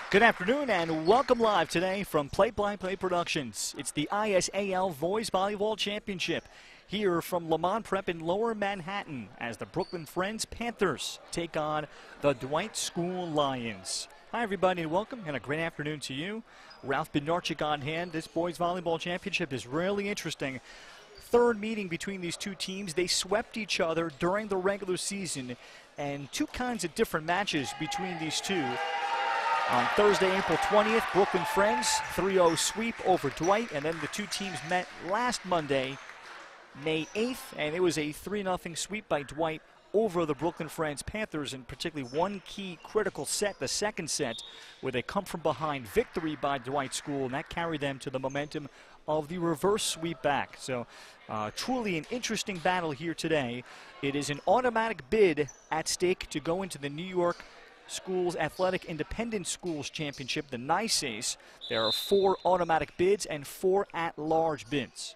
Good afternoon and welcome live today from Play-by-Play Productions. It's the ISAL Boys Volleyball Championship here from Lamont Prep in Lower Manhattan as the Brooklyn Friends Panthers take on the Dwight School Lions. Hi everybody and welcome and a great afternoon to you. Ralph Bednarchik on hand. This Boys Volleyball Championship is really interesting. Third meeting between these two teams. They swept each other during the regular season and two kinds of different matches between these two. On Thursday, April 20th, Brooklyn Friends 3-0 sweep over Dwight, and then the two teams met last Monday, May 8th, and it was a 3-0 sweep by Dwight over the Brooklyn Friends Panthers, and particularly one key critical set, the second set, where they come from behind victory by Dwight School, and that carried them to the momentum of the reverse sweep back. So truly an interesting battle here today. It is an automatic bid at stake to go into the New York Schools Athletic Independent Schools Championship, the ISAL. There are 4 automatic bids and 4 at-large bids.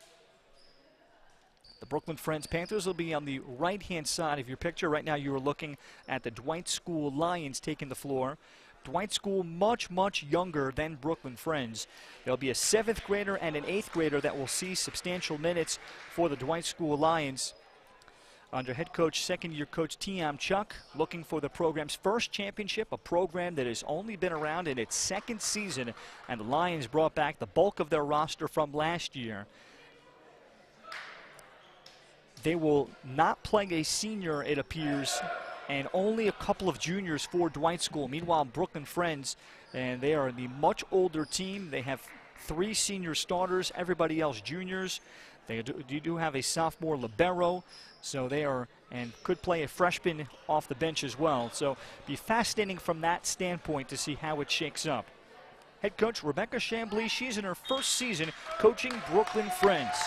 The Brooklyn Friends Panthers will be on the right-hand side of your picture. Right now you are looking at the Dwight School Lions taking the floor. Dwight School much younger than Brooklyn Friends. There'll be a 7th grader and an 8th grader that will see substantial minutes for the Dwight School Lions under head coach, second-year coach Tiam Chuck, looking for the program's first championship, a program that has only been around in its 2nd season, and the Lions brought back the bulk of their roster from last year. They will not play a senior, it appears, and only a couple of juniors for Dwight School. Meanwhile, Brooklyn Friends, and they are the much older team. They have 3 senior starters, everybody else juniors. They do have a sophomore libero, so they are, and could play a freshman off the bench as well. So be fascinating from that standpoint to see how it shakes up. Head coach Rebecca Chambly, she's in her first season coaching Brooklyn Friends.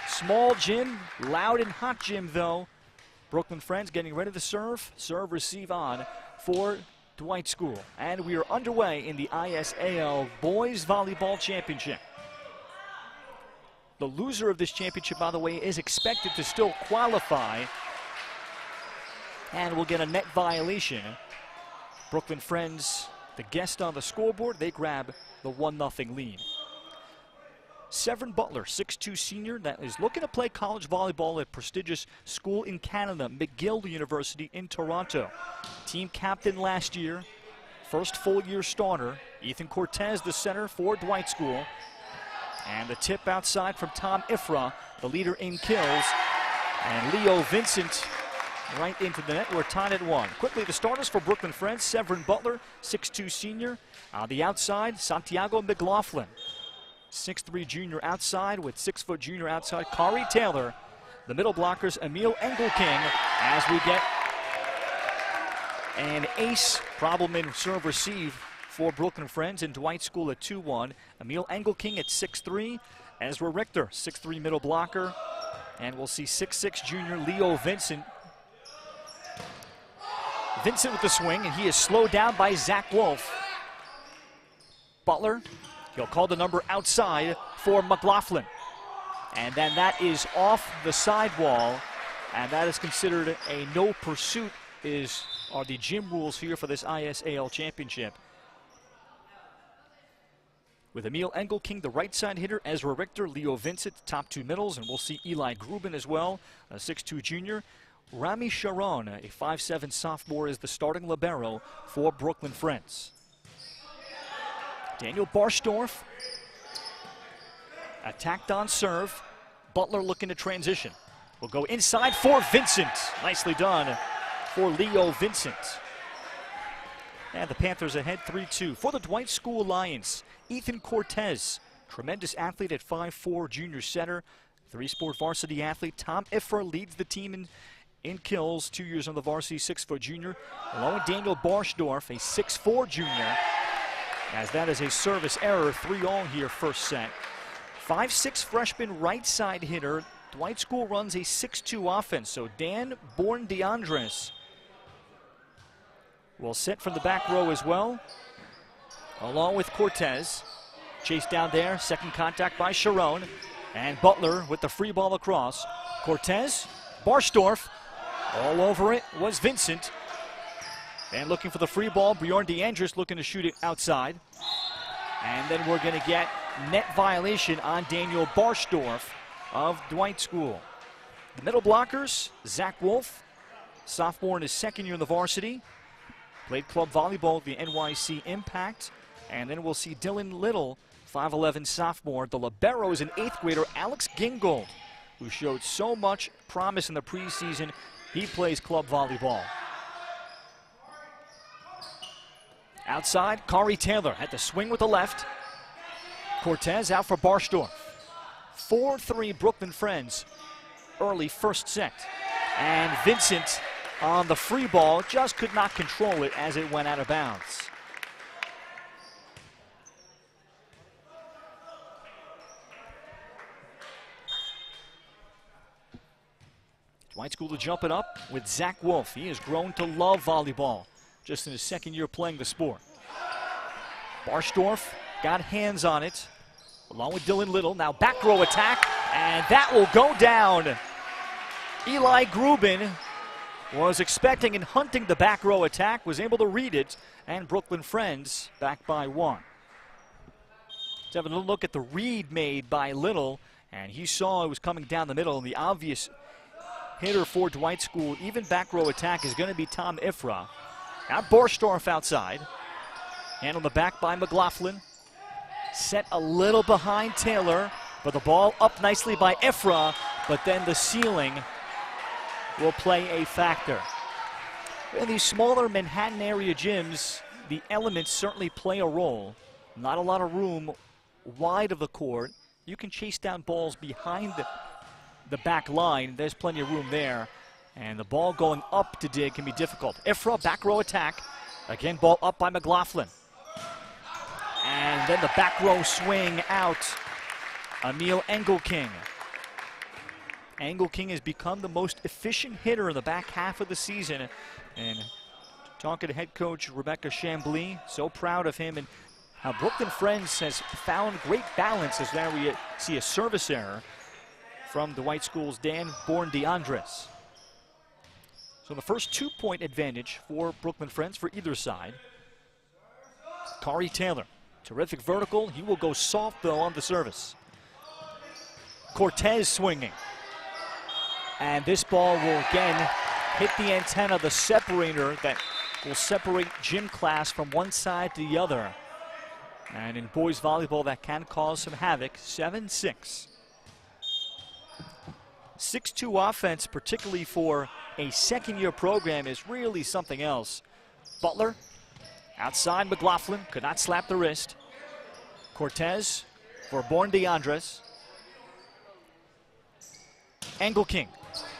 Small gym, loud and hot gym though. Brooklyn Friends getting ready to serve, receive on for Dwight School. And we are underway in the ISAL Boys Volleyball Championship. The loser of this championship, by the way, is expected to still qualify and will get a net violation. Brooklyn Friends, the guest on the scoreboard, they grab the 1-0 lead. Severin Butler, 6'2" senior, that is looking to play college volleyball at prestigious school in Canada, McGill University in Toronto. Team captain last year, first full-year starter. Ethan Cortez, the center for Dwight School. And the tip outside from Tom Ifrah, the leader in kills. And Leo Vincent right into the net. We're tied at 1. Quickly, the starters for Brooklyn Friends. Severin Butler, 6'2" senior. On the outside, Santiago McLaughlin, 6'3" junior outside with 6' junior outside. Kari Taylor. The middle blockers, Emil Engelking, as we get an ace problem in serve receive for Brooklyn Friends, and Dwight School at 2-1. Emil Engelking at 6'3". Ezra Richter, 6'3" middle blocker. And we'll see 6'6" junior Leo Vincent. Vincent with the swing, and he is slowed down by Zach Wolf. Butler, he'll call the number outside for McLaughlin. And then that is off the sidewall, and that is considered a no pursuit, are the gym rules here for this ISAL championship. With Emil Engelking, the right side hitter, Ezra Richter, Leo Vincent, top 2 middles, and we'll see Eli Grubin as well, a 6'2" junior. Rami Sharon, a 5'7" sophomore, is the starting libero for Brooklyn Friends. Daniel Barsdorf attacked on serve. Butler looking to transition. Will go inside for Vincent. Nicely done for Leo Vincent. And the Panthers ahead 3-2. For the Dwight School Lions, Ethan Cortez, tremendous athlete at 5'4", junior center, 3-sport varsity athlete. Tom Ifrah leads the team in kills, 2 years on the varsity, 6' junior, along with Daniel Barsdorf, a 6'4" junior, as that is a service error, 3-all here first set. 5'6" freshman right side hitter. Dwight School runs a 6'2" offense, so Dan Born-DeAndres will set from the back row as well, along with Cortez. Chased down there, second contact by Sharon, and Butler with the free ball across. Cortez, Barsdorf, all over it was Vincent. And looking for the free ball, Bjorn DeAndres looking to shoot it outside. And then we're going to get net violation on Daniel Barstorff of Dwight School. The middle blockers, Zach Wolf, sophomore in his second year in the varsity. Played club volleyball at the NYC Impact. And then we'll see Dylan Little, 5'11" sophomore. The libero is an 8th grader, Alex Gingold, who showed so much promise in the preseason. He plays club volleyball. Outside, Kari Taylor at the swing with the left. Cortez out for Barstorff. 4-3 Brooklyn Friends, early first set. And Vincent on the free ball just could not control it as it went out of bounds. Dwight School to jump it up with Zach Wolf. He has grown to love volleyball just in his second year playing the sport. Barstorff got hands on it along with Dylan Little. Now back row attack, and that will go down. Eli Grubin was expecting and hunting the back row attack, was able to read it, and Brooklyn Friends back by 1. Let's have a little look at the read made by Little, and he saw it was coming down the middle, and the obvious hitter for Dwight School, even back row attack, is going to be Tom Ifrah. Now Barstorff outside. Hand on the back by McLaughlin. Set a little behind Taylor, but the ball up nicely by Ifrah, but then the ceiling will play a factor. In these smaller Manhattan area gyms, the elements certainly play a role. Not a lot of room wide of the court. You can chase down balls behind the back line. There's plenty of room there. And the ball going up to dig can be difficult. Ifrah, back row attack. Again, ball up by McLaughlin. And then the back row swing out. Emil Engelking. Engelking has become the most efficient hitter in the back half of the season. And talking to head coach Rebecca Chambly, so proud of him and how Brooklyn Friends has found great balance as now we see a service error from Dwight School's Dan Born DeAndres. So the first 2-point advantage for Brooklyn Friends for either side. Kari Taylor, terrific vertical. He will go soft though on the service. Cortez swinging. And this ball will again hit the antenna, the separator that will separate gym class from one side to the other. And in boys volleyball that can cause some havoc. 7-6. 6-2 offense, particularly for a second-year program, is really something else. Butler, outside McLaughlin, could not slap the wrist. Cortez for Born DeAndres. Engelking,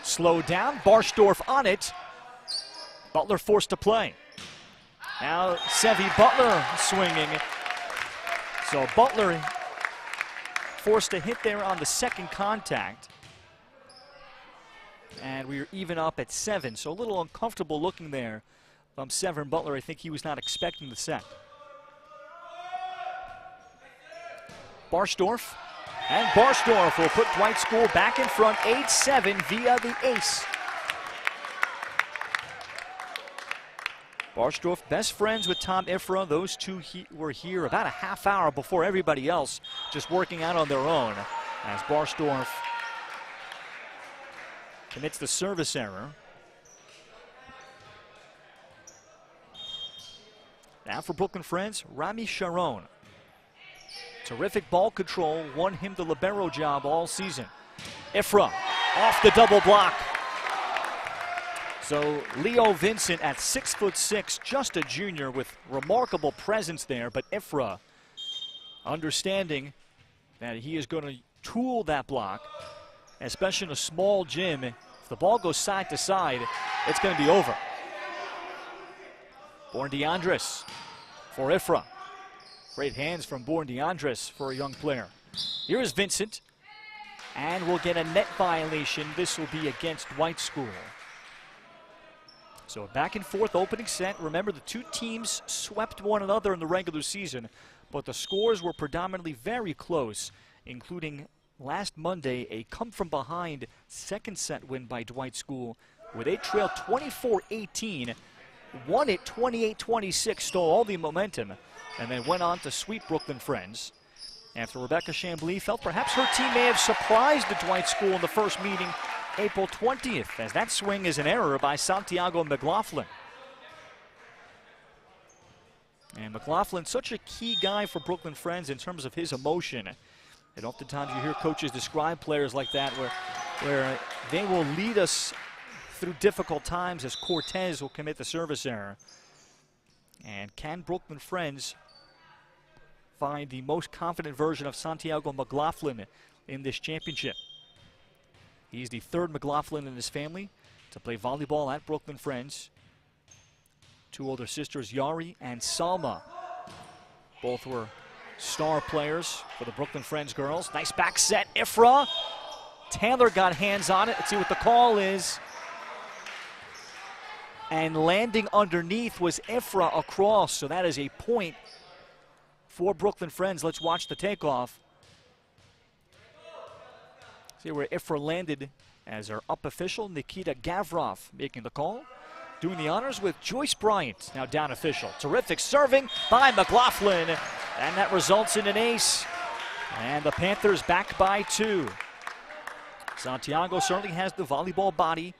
slowed down, Barstorff on it. Butler forced to play. Now Sevi Butler swinging. So Butler forced to hit there on the second contact. And we are even up at 7, so a little uncomfortable looking there from Severin Butler. I think he was not expecting the set. Barstorff, and Barstorff will put Dwight School back in front, 8-7 via the ace. Barstorff, best friends with Tom Ifrah. Those two were here about a half hour before everybody else, just working out on their own, as Barstorff commits the service error. Now for Brooklyn Friends, Rami Sharon. Terrific ball control, won him the libero job all season. Ifrah off the double block. So Leo Vincent at 6'6", just a junior with remarkable presence there, but Ifrah understanding that he is going to tool that block, especially in a small gym. If the ball goes side to side, it's going to be over. Born DeAndres for Ifrah. Great hands from Born DeAndres for a young player. Here is Vincent, and we'll get a net violation. This will be against Dwight School. So a back and forth opening set. Remember, the two teams swept one another in the regular season, but the scores were predominantly very close, including last Monday a come-from-behind second set win by Dwight School, where they trailed 24-18 won it 28-26, stole all the momentum, and then went on to sweep Brooklyn Friends. After Rebecca Chambly felt perhaps her team may have surprised the Dwight School in the first meeting April 20th, as that swing is an error by Santiago McLaughlin. And McLaughlin, such a key guy for Brooklyn Friends in terms of his emotion. And oftentimes you hear coaches describe players like that where they will lead us through difficult times, as Cortez will commit the service error. And can Brooklyn Friends find the most confident version of Santiago McLaughlin in this championship? He's the third McLaughlin in his family to play volleyball at Brooklyn Friends. Two older sisters, Yari and Salma. Both were star players for the Brooklyn Friends girls. Nice back set, Ifrah. Taylor got hands on it. Let's see what the call is. And landing underneath was Ifrah across, so that is a point for Brooklyn Friends. Let's watch the takeoff. See where Ifrah landed as our up official, Nikita Gavrov, making the call. Doing the honors with Joyce Bryant, now down official. Terrific serving by McLaughlin, and that results in an ace. And the Panthers back by 2. Santiago certainly has the volleyball body.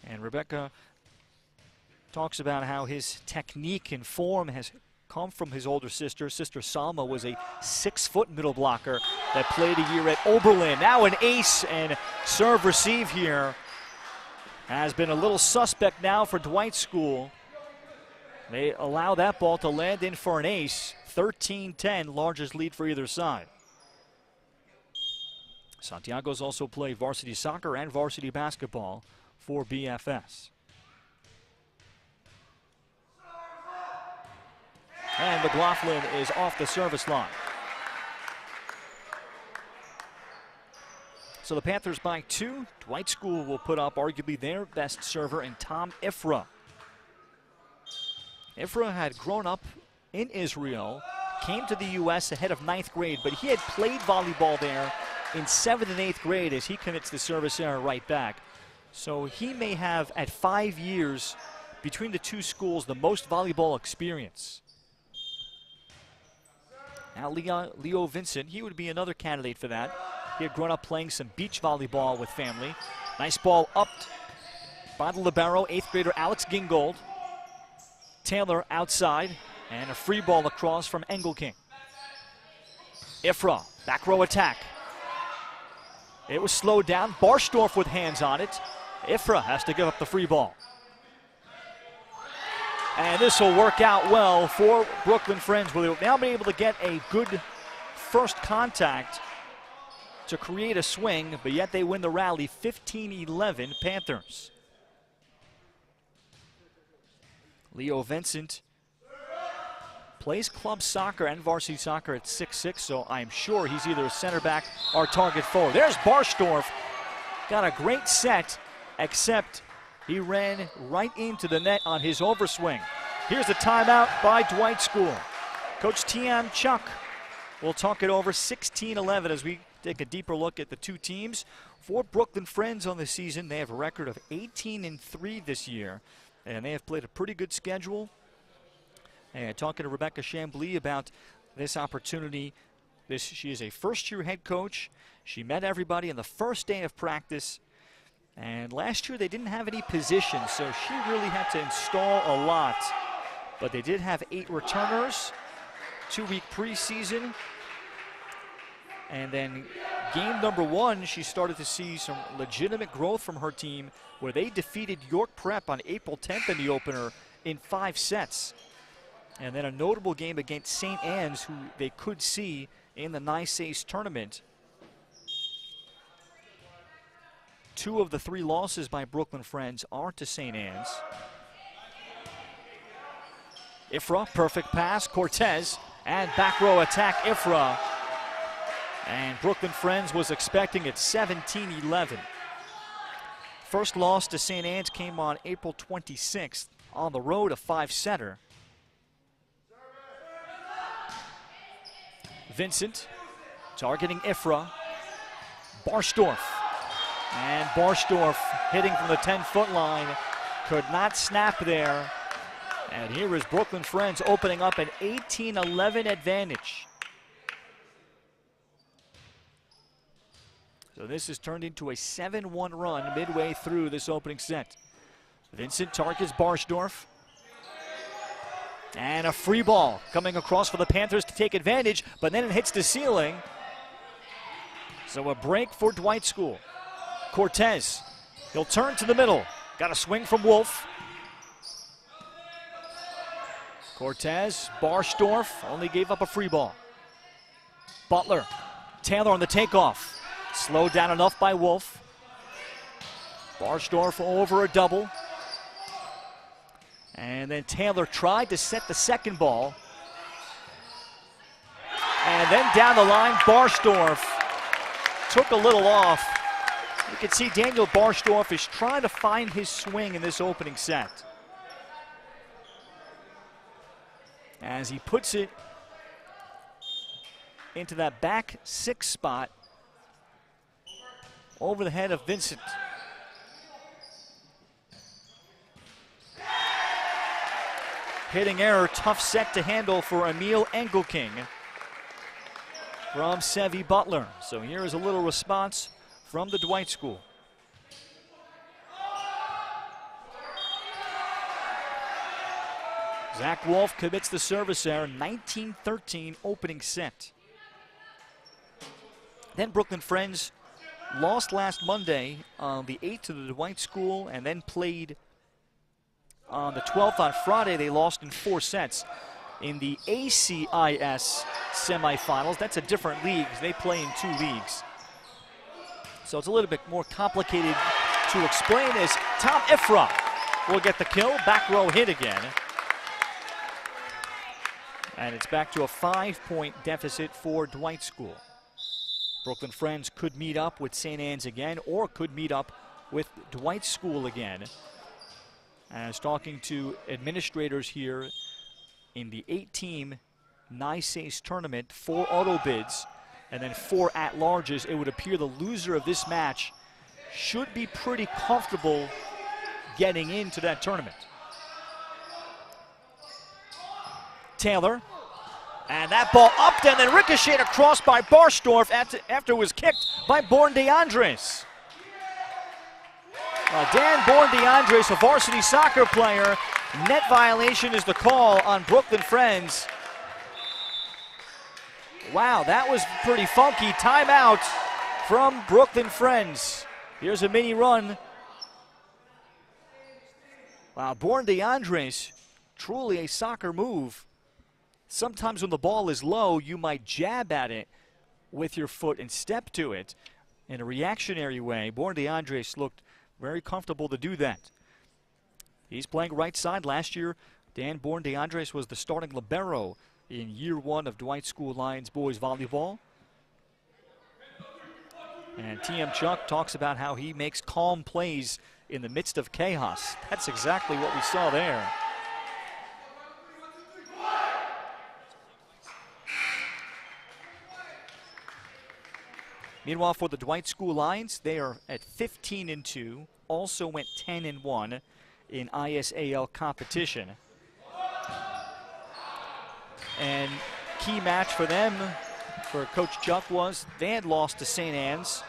And Rebecca talks about how his technique and form has come from his older sister. Sister Salma was a 6-foot middle blocker that played a year at Oberlin. Now an ace, and serve receive here has been a little suspect now for Dwight School. They allow that ball to land in for an ace. 13-10, largest lead for either side. Santiago's also played varsity soccer and varsity basketball for BFS. And McLaughlin is off the service line. So the Panthers by 2. Dwight School will put up arguably their best server in Tom Ifrah. Ifrah had grown up in Israel, came to the U.S. ahead of 9th grade, but he had played volleyball there in 7th and 8th grade as he commits the service error right back. So he may have, at 5 years between the two schools, the most volleyball experience. Now Leo Vincent, he would be another candidate for that. He had grown up playing some beach volleyball with family. Nice ball up by the libero, 8th grader Alex Gingold. Taylor outside, and a free ball across from Engelking. Ifrah, back row attack. It was slowed down. Barstorff with hands on it. Ifrah has to give up the free ball. And this will work out well for Brooklyn Friends, where they'll now be able to get a good first contact to create a swing, but yet they win the rally 15-11 Panthers. Leo Vincent plays club soccer and varsity soccer at 6'6", so I'm sure he's either a center back or target forward. There's Barstorff. Got a great set, except he ran right into the net on his overswing. Here's a timeout by Dwight School. Coach Tian Chuck will talk it over. 16-11 as we take a deeper look at the two teams. For Brooklyn Friends on the season, they have a record of 18-3 this year, and they have played a pretty good schedule. And talking to Rebecca Chambly about this opportunity, she is a first-year head coach. She met everybody on the first day of practice. And last year they didn't have any positions, so she really had to install a lot. But they did have 8 returners, 2-week preseason. And then game number 1, she started to see some legitimate growth from her team, where they defeated York Prep on April 10th in the opener in 5 sets. And then a notable game against St. Anne's, who they could see in the Nice Ace tournament. 2 of the 3 losses by Brooklyn Friends are to St. Anne's. Ifrah, perfect pass, Cortez, and back row attack, Ifrah. And Brooklyn Friends was expecting it, 17-11. First loss to St. Anne's came on April 26th on the road, a 5-setter. Vincent targeting Ifrah. Barstorff. And Barstorff hitting from the 10-foot line could not snap there. And here is Brooklyn Friends opening up an 18-11 advantage. So this has turned into a 7-1 run midway through this opening set. Vincent targets Barsdorf. And a free ball coming across for the Panthers to take advantage, but then it hits the ceiling. So a break for Dwight School. Cortez, he'll turn to the middle. Got a swing from Wolf. Cortez, Barsdorf only gave up a free ball. Butler, Taylor on the takeoff. Slowed down enough by Wolf. Barsdorf over a double. And then Taylor tried to set the second ball. And then down the line, Barsdorf took a little off. You can see Daniel Barsdorf is trying to find his swing in this opening set. As he puts it into that back six spot over the head of Vincent. Hitting error, tough set to handle for Emil Engelking from Sevi Butler. So here is a little response from the Dwight School. Zach Wolf commits the service error, 19-13 opening set. Then Brooklyn Friends lost last Monday on the 8th to the Dwight School and then played on the 12th on Friday. They lost in 4 sets in the ACIS semifinals. That's a different league. They play in 2 leagues. So it's a little bit more complicated to explain as Tom Ifrah will get the kill. Back row hit again. And it's back to a 5-point deficit for Dwight School. Brooklyn Friends could meet up with St. Anne's again or could meet up with Dwight School again. As talking to administrators here in the 8-team NICACE tournament, 4 auto bids and then 4 at-larges, it would appear the loser of this match should be pretty comfortable getting into that tournament. Taylor, and that ball up and then ricocheted across by Barsdorf after it was kicked by Born DeAndres. Dan Born DeAndres, a varsity soccer player. Net violation is the call on Brooklyn Friends. Wow, that was pretty funky. Timeout from Brooklyn Friends. Here's a mini run. Wow, Born DeAndres, truly a soccer move. Sometimes when the ball is low, you might jab at it with your foot and step to it in a reactionary way. Born DeAndres looked very comfortable to do that. He's playing right side. Last year, Dan Born DeAndres was the starting libero in year 1 of Dwight School Lions boys volleyball. And TM Chuck talks about how he makes calm plays in the midst of chaos. That's exactly what we saw there. Meanwhile, for the Dwight School Lions, they are at 15-2, also went 10-1 in ISAL competition. And key match for them, for Coach Chuck, was they had lost to St. Anne's,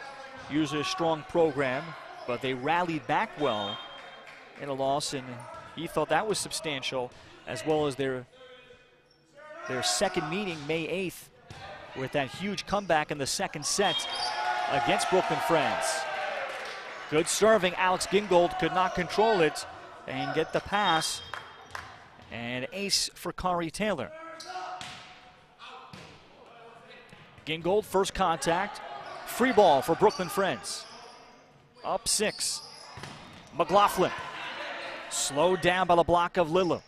usually a strong program, but they rallied back well in a loss, and he thought that was substantial, as well as their second meeting May 8th with that huge comeback in the second set against Brooklyn Friends. Good serving. Alex Gingold could not control it and get the pass. And ace for Kari Taylor. Gingold, first contact. Free ball for Brooklyn Friends. Up 6. McLaughlin. Slowed down by the block of Lilla.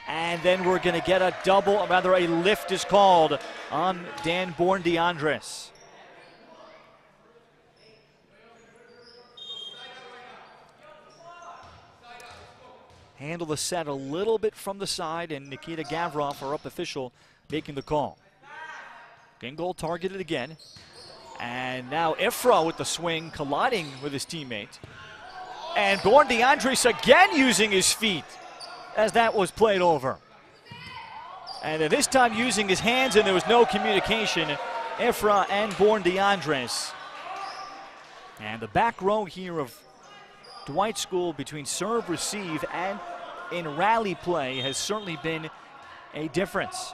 And then we're going to get a double, or rather a lift is called on Dan Born DeAndres. Handle the set a little bit from the side, and Nikita Gavrov, our up official, making the call. Gingold targeted again. And now Ifrah with the swing, colliding with his teammate. And Born DeAndres again using his feet as that was played over. And then this time using his hands, and there was no communication. Ifrah and Born DeAndres. And the back row here of Dwight School between serve, receive, and in rally play has certainly been a difference.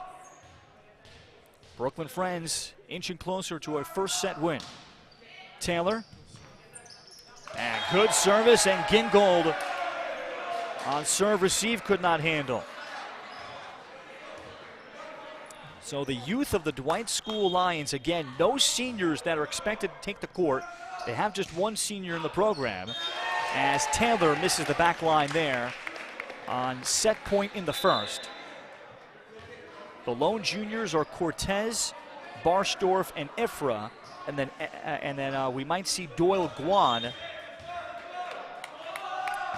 Brooklyn Friends inching closer to a first set win. Taylor. And good service, and Gingold on serve receive could not handle. So the youth of the Dwight School Lions, again, no seniors that are expected to take the court. They have just one senior in the program, as Taylor misses the back line there on set point in the first. The lone juniors are Cortez, Barstorff, and Ifrah, and then we might see Doyle Guan,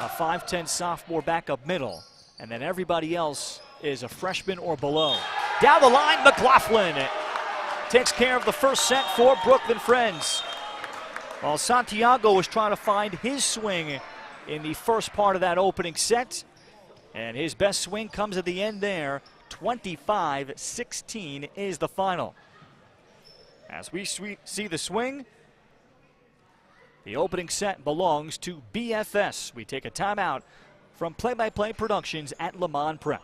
a 5'10" sophomore back up middle, and then everybody else is a freshman or below. Down the line, McLaughlin takes care of the first set for Brooklyn Friends. While Santiago was trying to find his swing in the first part of that opening set, and his best swing comes at the end there. 25-16 is the final. As we see the swing, the opening set belongs to BFS. We take a timeout from Play-by-Play Productions at Lamont Prep.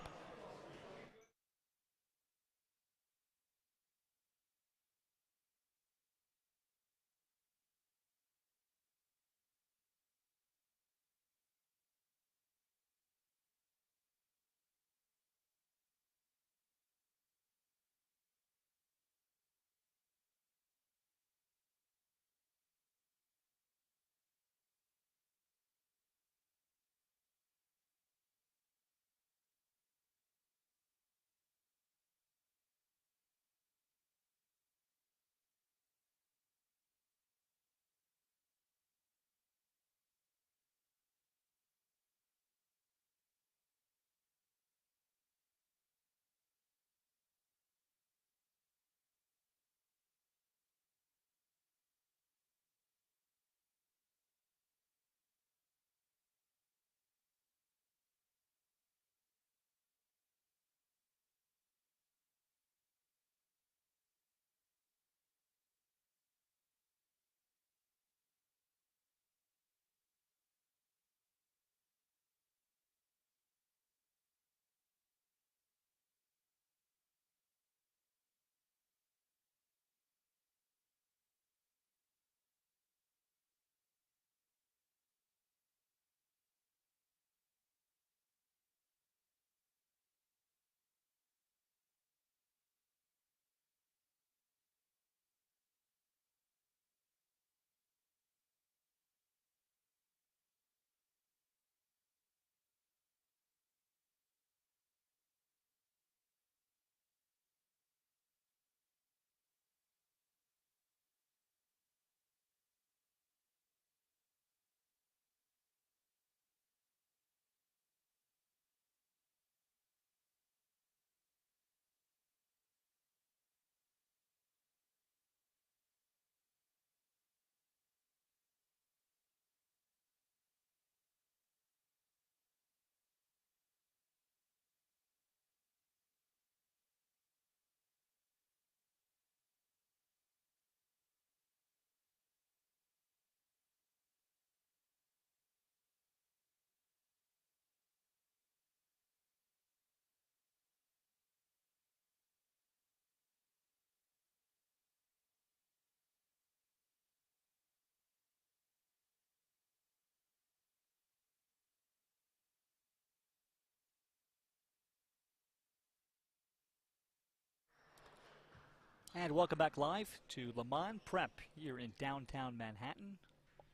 And welcome back live to Lamont Prep here in downtown Manhattan,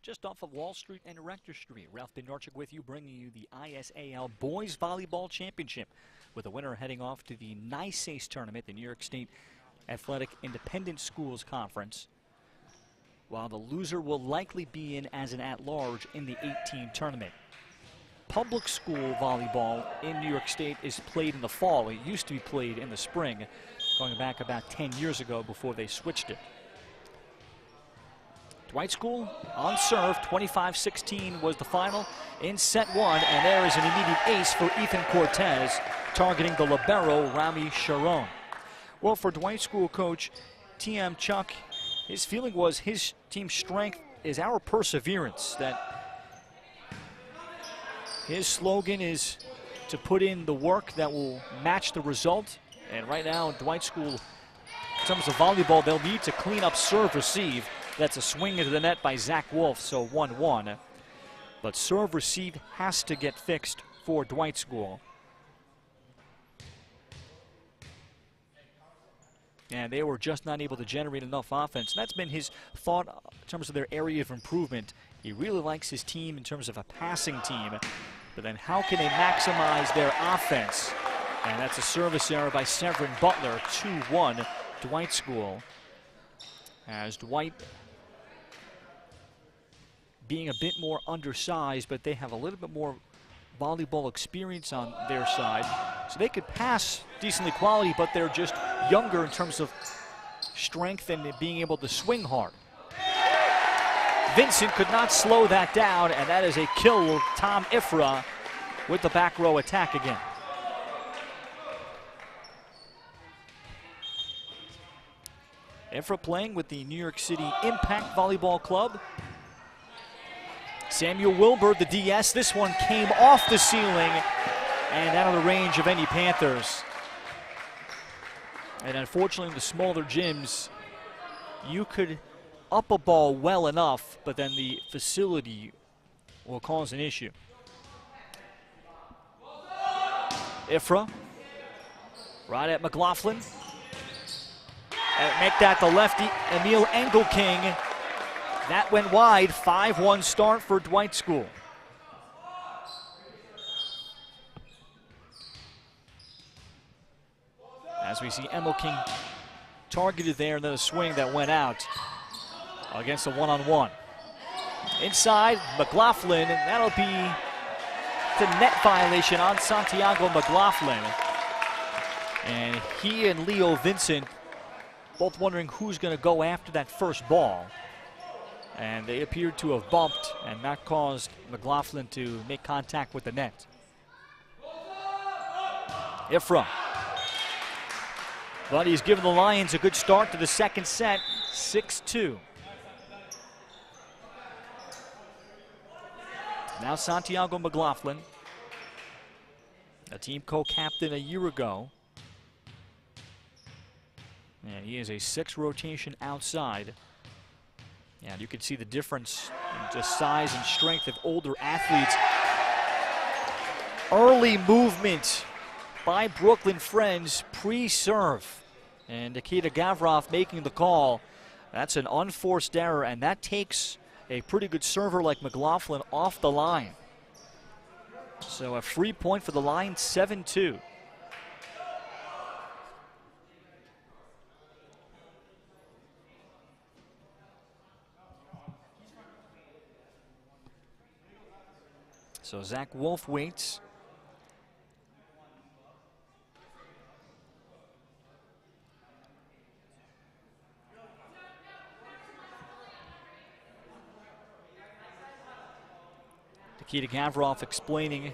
just off of Wall Street and Rector Street. Ralph Bednarczyk with you, bringing you the ISAL Boys Volleyball Championship, with the winner heading off to the NICACE tournament, the New York State Athletic Independent Schools Conference, while the loser will likely be in as an at-large in the 18 tournament. Public school volleyball in New York State is played in the fall. It used to be played in the spring, going back about 10 years ago before they switched it. Dwight School on serve, 25-16 was the final in set one, and there is an immediate ace for Ethan Cortez, targeting the libero, Rami Sharon. Well, for Dwight School coach T.M. Chuck, his feeling was his team's strength is our perseverance, that his slogan is to put in the work that will match the result. And right now, Dwight School, in terms of volleyball, they'll need to clean up serve receive. That's a swing into the net by Zach Wolf, so 1-1. But serve receive has to get fixed for Dwight School. And they were just not able to generate enough offense. And that's been his thought in terms of their area of improvement. He really likes his team in terms of a passing team. But then how can they maximize their offense? And that's a service error by Severin Butler, 2-1 Dwight School. As Dwight being a bit more undersized, but they have a little bit more volleyball experience on their side. So they could pass decently quality, but they're just younger in terms of strength and being able to swing hard. Vincent could not slow that down, and that is a kill. Tom Ifra with the back row attack again. Ifra playing with the New York City Impact Volleyball Club. Samuel Wilbur, the DS. This one came off the ceiling and out of the range of any Panthers. And unfortunately, in the smaller gyms, you could up a ball well enough, but then the facility will cause an issue. Ifra, right at McLaughlin. And make that the lefty, Emil Engelking. That went wide, 5-1 start for Dwight School. As we see Engelking targeted there, and then a swing that went out against a one-on-one. Inside, McLaughlin, and that'll be the net violation on Santiago McLaughlin. And he and Leo Vincent both wondering who's going to go after that first ball. And they appeared to have bumped, and that caused McLaughlin to make contact with the net. Ifra. But he's given the Lions a good start to the second set, 6-2. Now Santiago McLaughlin, a team co-captain a year ago. And he is a 6 rotation outside. And you can see the difference in just size and strength of older athletes. Early movement by Brooklyn Friends pre-serve. And Nikita Gavrov making the call. That's an unforced error, and that takes a pretty good server like McLaughlin off the line. So a free point for the line, 7-2. So Zach Wolf waits. Nikita Gavrov explaining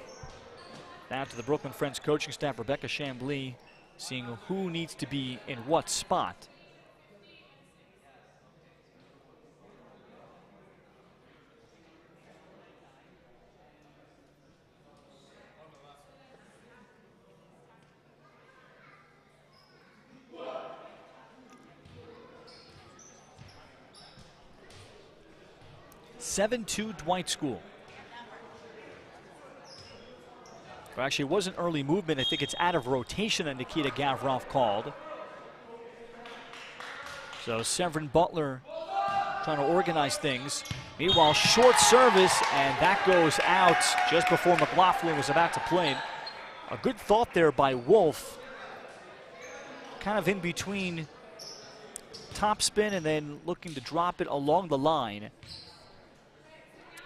that to the Brooklyn Friends coaching staff, Rebecca Chambly, seeing who needs to be in what spot. (7-2) Dwight School. Well, actually, it wasn't early movement. I think it's out of rotation that Nikita Gavrov called. So Severin Butler trying to organize things. Meanwhile, short service, and that goes out just before McLaughlin was about to play. A good thought there by Wolf. Kind of in between top spin and then looking to drop it along the line.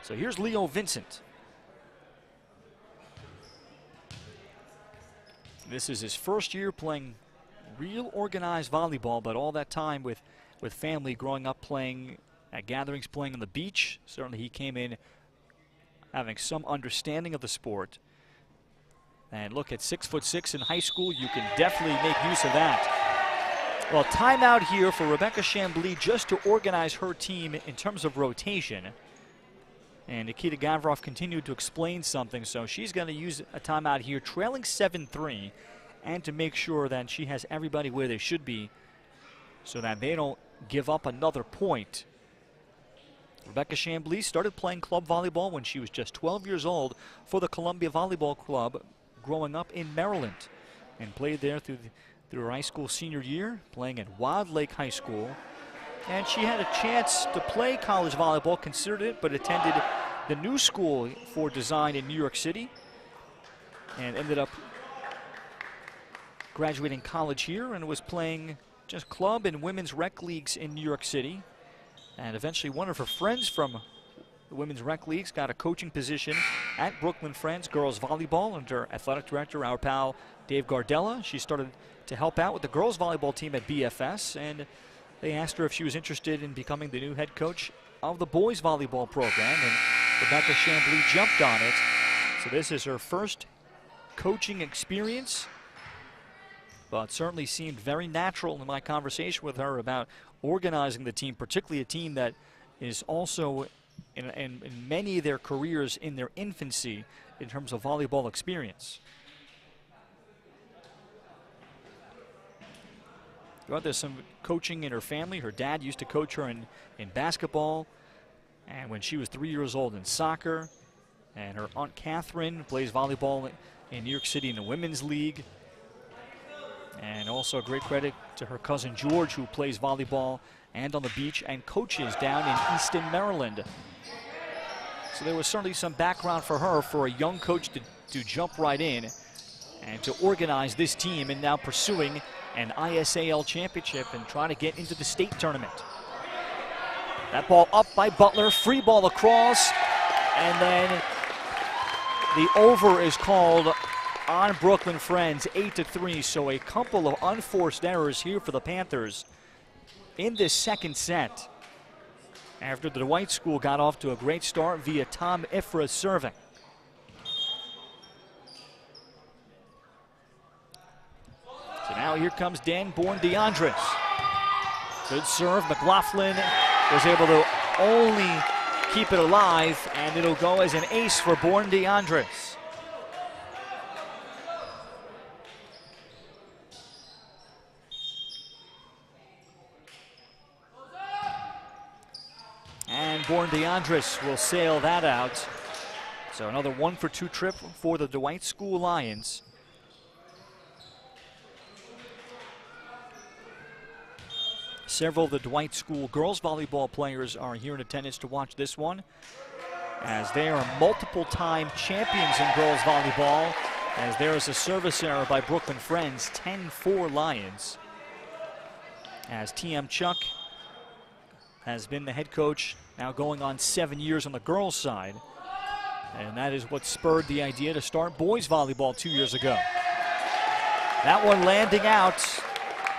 So here's Leo Vincent. This is his first year playing real organized volleyball, but all that time with family growing up playing at gatherings playing on the beach. Certainly he came in having some understanding of the sport. And look, at 6'6" in high school, you can definitely make use of that. Well, timeout here for Rebecca Chambly just to organize her team in terms of rotation. And Nikita Gavrov continued to explain something, so she's going to use a timeout here, trailing 7-3, and to make sure that she has everybody where they should be so that they don't give up another point. Rebecca Chambly started playing club volleyball when she was just 12 years old for the Columbia Volleyball Club growing up in Maryland, and played there through her high school senior year, playing at Wild Lake High School. And she had a chance to play college volleyball, considered it, but attended the New School for Design in New York City and ended up graduating college here and was playing just club and women's rec leagues in New York City. And eventually one of her friends from the women's rec leagues got a coaching position at Brooklyn Friends girls volleyball under athletic director, our pal Dave Gardella. She started to help out with the girls volleyball team at BFS, and they asked her if she was interested in becoming the new head coach of the boys volleyball program, and Rebecca Chambly jumped on it. So this is her first coaching experience, but certainly seemed very natural in my conversation with her about organizing the team, particularly a team that is also in many of their careers in their infancy in terms of volleyball experience. Well, there's some coaching in her family. Her dad used to coach her in basketball, and when she was 3 years old in soccer. And her Aunt Catherine plays volleyball in New York City in the Women's League. And also a great credit to her cousin George, who plays volleyball and on the beach and coaches down in Easton, Maryland. So there was certainly some background for her, for a young coach to jump right in and to organize this team, and now pursuing an ISAL championship and trying to get into the state tournament. That ball up by Butler, free ball across, and then the over is called on Brooklyn Friends, 8-3. So a couple of unforced errors here for the Panthers in this second set, after the Dwight School got off to a great start via Tom Ifra serving. So now here comes Dan Bourne-Deandres. Good serve. McLaughlin was able to only keep it alive, and it'll go as an ace for Bourne-Deandres. And Bourne-Deandres will sail that out. So another 1-for-2 trip for the Dwight School Lions. Several of the Dwight School girls volleyball players are here in attendance to watch this one, as they are multiple-time champions in girls volleyball, as there is a service error by Brooklyn Friends, 10-4 Lions, as TM Chuck has been the head coach now going on 7 years on the girls' side, and that is what spurred the idea to start boys volleyball 2 years ago. That one landing out.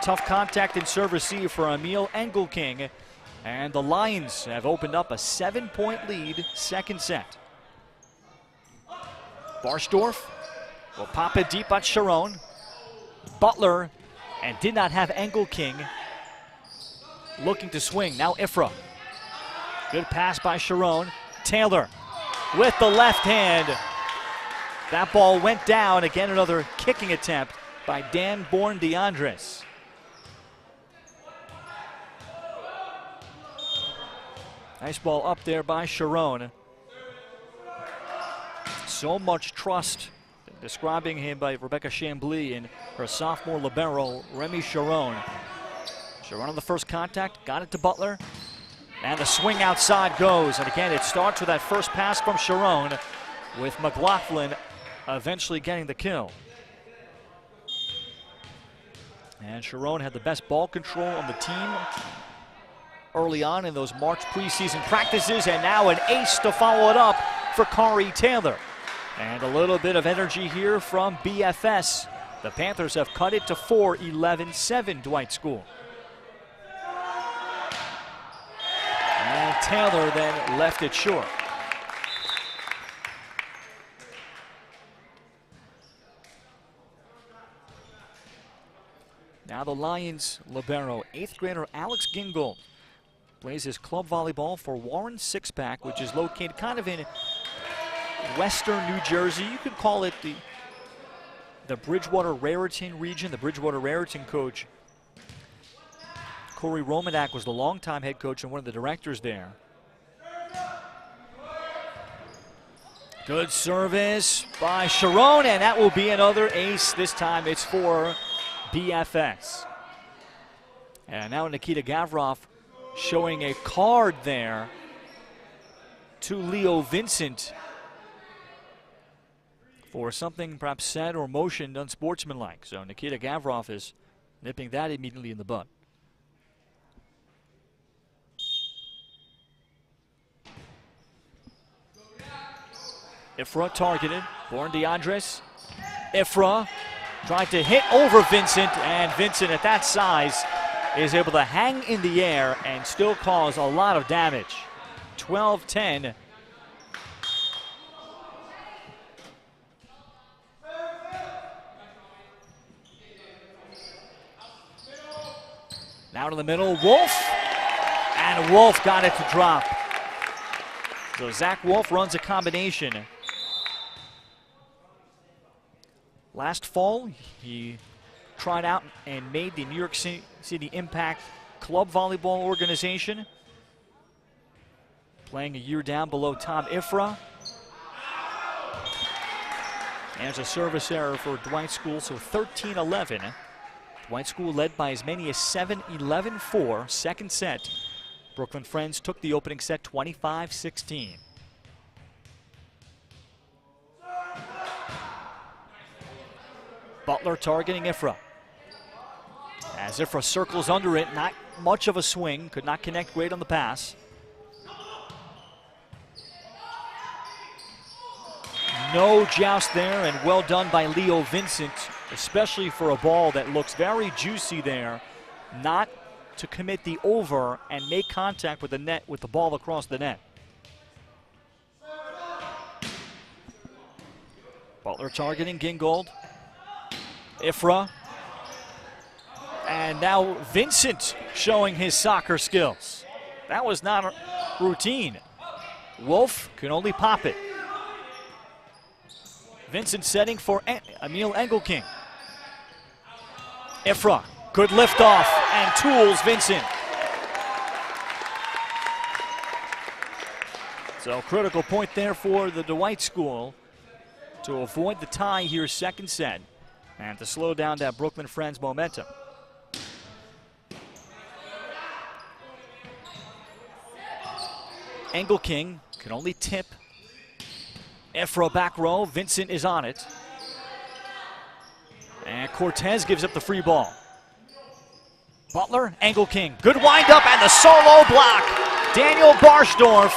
Tough contact and serve receive for Emil Engelking, and the Lions have opened up a 7-point lead, second set. Barsdorf will pop it deep at Sharon. Butler, and did not have Engelking, looking to swing. Now Ifra. Good pass by Sharon. Taylor with the left hand. That ball went down. Again, another kicking attempt by Dan Bourne-Deandres. Nice ball up there by Sharon. So much trust, describing him by Rebecca Chambly and her sophomore libero, Remy Sharon. Sharon on the first contact, got it to Butler, and the swing outside goes. And again, it starts with that first pass from Sharon, with McLaughlin eventually getting the kill. And Sharon had the best ball control on the team early on in those March preseason practices, and now an ace to follow it up for Kari Taylor. And a little bit of energy here from BFS. The Panthers have cut it to 4, 11-7 Dwight School. And Taylor then left it short. Now the Lions libero, 8th grader Alex Gingold, plays his club volleyball for Warren Sixpack, which is located kind of in western New Jersey. You could call it the Bridgewater-Raritan region. The Bridgewater-Raritan coach, Corey Romanak, was the longtime head coach and one of the directors there. Good service by Sharon, and that will be another ace. This time it's for BFS. And now Nikita Gavrov showing a card there to Leo Vincent for something perhaps said or motioned unsportsmanlike. So Nikita Gavrov is nipping that immediately in the bud. Ifra targeted, Born DeAndres. Ifra tried to hit over Vincent, and Vincent at that size is able to hang in the air and still cause a lot of damage. 12-10. Now to the middle, Wolf, and Wolf got it to drop. So Zach Wolf runs a combination. Last fall, he tried out and made the New York City Impact Club Volleyball organization, playing a year down below Tom Ifra. And it's a service error for Dwight School, so 13-11. Dwight School led by as many as 7-11-4. Second set, Brooklyn Friends took the opening set 25-16. Butler targeting Ifra. As Ifra circles under it, not much of a swing, could not connect great on the pass. No joust there, and well done by Leo Vincent, especially for a ball that looks very juicy there, not to commit the over and make contact with the net, with the ball across the net. Butler targeting Gingold. Ifra. And now Vincent showing his soccer skills. That was not routine. Wolf can only pop it. Vincent setting for Emil Engelking. Ifra, good lift off and tools Vincent. So critical point there for the Dwight School to avoid the tie here, second set, and to slow down that Brooklyn Friends momentum. Engelking can only tip. Ifra back row, Vincent is on it. And Cortez gives up the free ball. Butler, Engelking, good windup and the solo block. Daniel Barsdorf.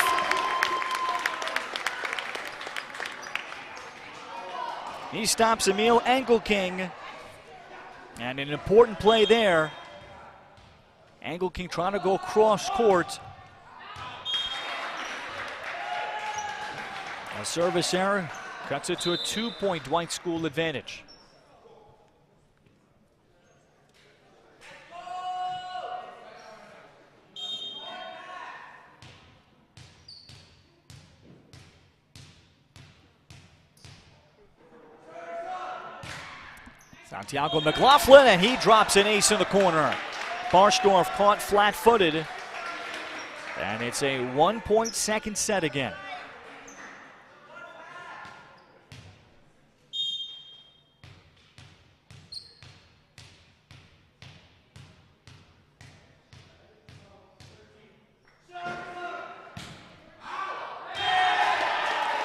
He stops Emil Engelking. And an important play there. Engelking trying to go cross court. A service error cuts it to a 2-point Dwight School advantage. Santiago McLaughlin, and he drops an ace in the corner. Barsdorf caught flat-footed, and it's a 1-point second set again.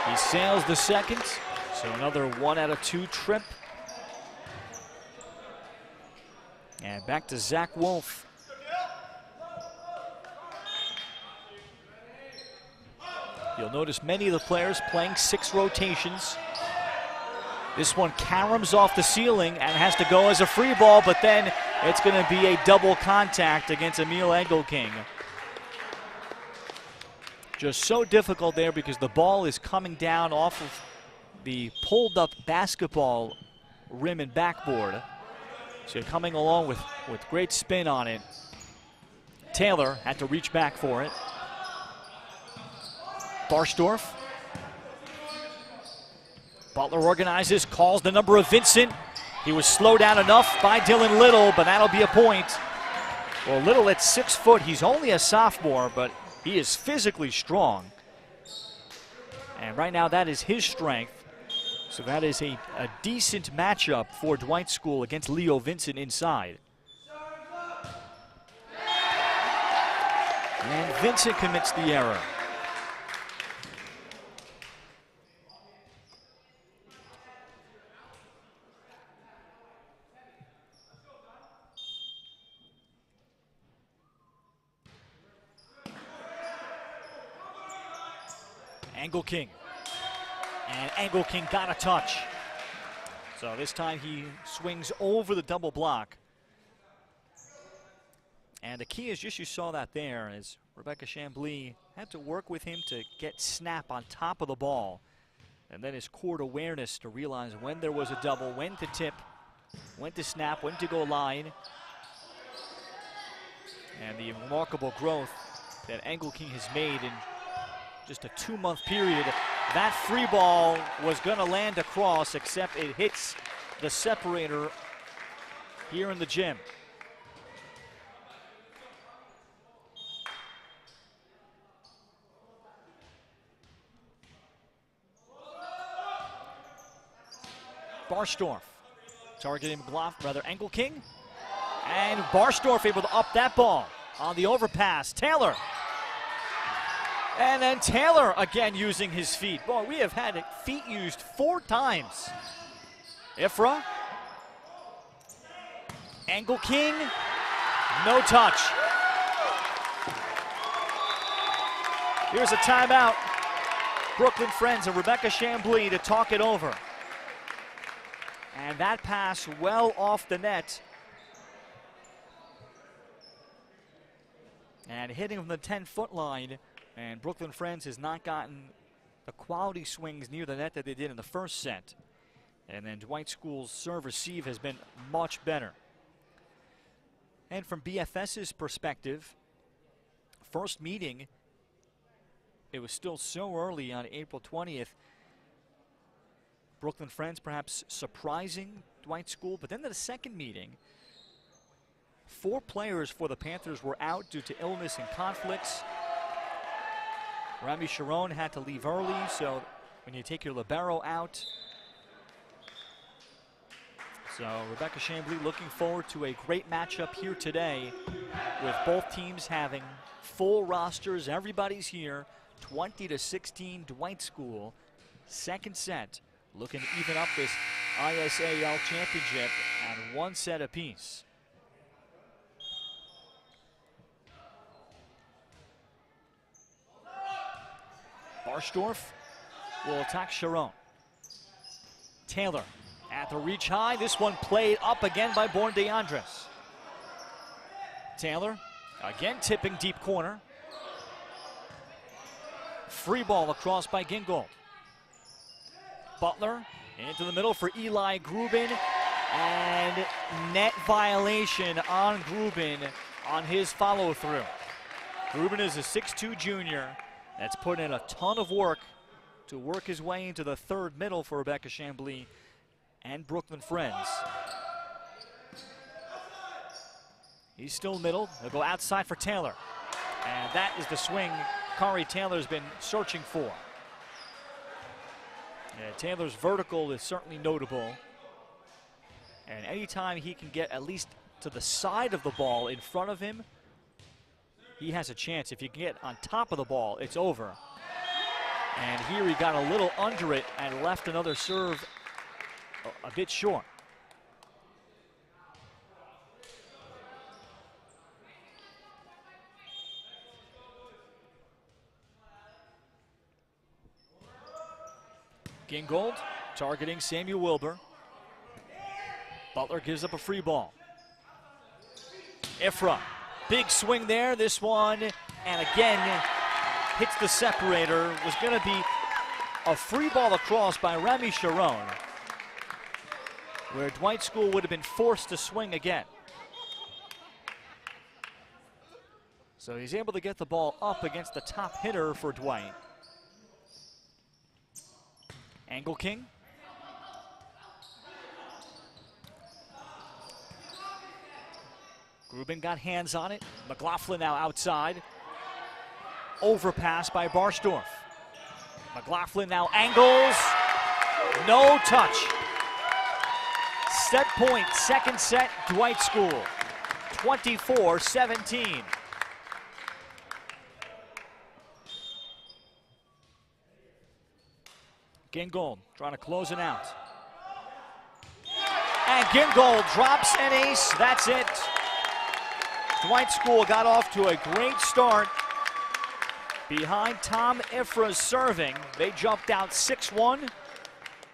He sails the second, so another 1 out of 2 trip. And back to Zach Wolf. You'll notice many of the players playing 6 rotations. This one caroms off the ceiling and has to go as a free ball, but then it's going to be a double contact against Emil Engelking. Just so difficult there because the ball is coming down off of the pulled up basketball rim and backboard. So you're coming along with great spin on it. Taylor had to reach back for it. Barsdorf. Butler organizes, calls the number of Vincent. He was slowed down enough by Dylan Little, but that'll be a point. Well, Little at 6 foot, he's only a sophomore, but he is physically strong. And right now that is his strength. So that is a decent matchup for Dwight School against Leo Vincent inside. And Vincent commits the error. Angle King. And Angle King got a touch. So this time he swings over the double block. And the key is just you saw that there as Rebecca Chambly had to work with him to get snap on top of the ball. And then his court awareness to realize when there was a double, when to tip, when to snap, when to go line. And the remarkable growth that Angle King has made in just a 2-month period. That free ball was going to land across, except it hits the separator here in the gym. Barsdorf targeting Angle King. And Barsdorf able to up that ball on the overpass. Taylor. And then Taylor again using his feet. Boy, we have had feet used 4 times. Ifrah. Angle King. No touch. Here's a timeout. Brooklyn Friends and Rebecca Chambly to talk it over. And that pass well off the net. And hitting from the 10-foot line. And Brooklyn Friends has not gotten the quality swings near the net that they did in the first set. And then Dwight School's serve receive has been much better. And from BFS's perspective, first meeting, it was still so early on April 20th. Brooklyn Friends perhaps surprising Dwight School, but then the second meeting, 4 players for the Panthers were out due to illness and conflicts. Rami Sharon had to leave early, so when you take your libero out. So Rebecca Chambly looking forward to a great matchup here today with both teams having full rosters. Everybody's here. 20-16 Dwight School. Second set looking to even up this ISAL championship at 1 set apiece. Barsdorf will attack Sharon. Taylor at the reach high. This one played up again by Born DeAndres. Taylor again tipping deep corner. Free ball across by Gingold. Butler into the middle for Eli Grubin. And net violation on Grubin on his follow through. Grubin is a 6'2" junior. That's put in a ton of work to work his way into the third middle for Rebecca Chambly and Brooklyn Friends. He's still middle. They'll go outside for Taylor. And that is the swing Kari Taylor's been searching for. Yeah, Taylor's vertical is certainly notable. And anytime he can get at least to the side of the ball in front of him, he has a chance. If you can get on top of the ball, it's over. And here he got a little under it and left another serve a bit short. Gingold targeting Samuel Wilbur. Butler gives up a free ball. Ifrah. Big swing there, this one, and again, hits the separator. Was going to be a free ball across by Remy Sharon, where Dwight School would have been forced to swing again. So he's able to get the ball up against the top hitter for Dwight. Angle King. Grubin got hands on it. McLaughlin now outside. Overpass by Barsdorf. McLaughlin now angles. No touch. Set point, second set, Dwight School. 24-17. Gingold trying to close it out. And Gingold drops an ace. That's it. Dwight School got off to a great start. Behind Tom Ifra's serving, they jumped out 6-1.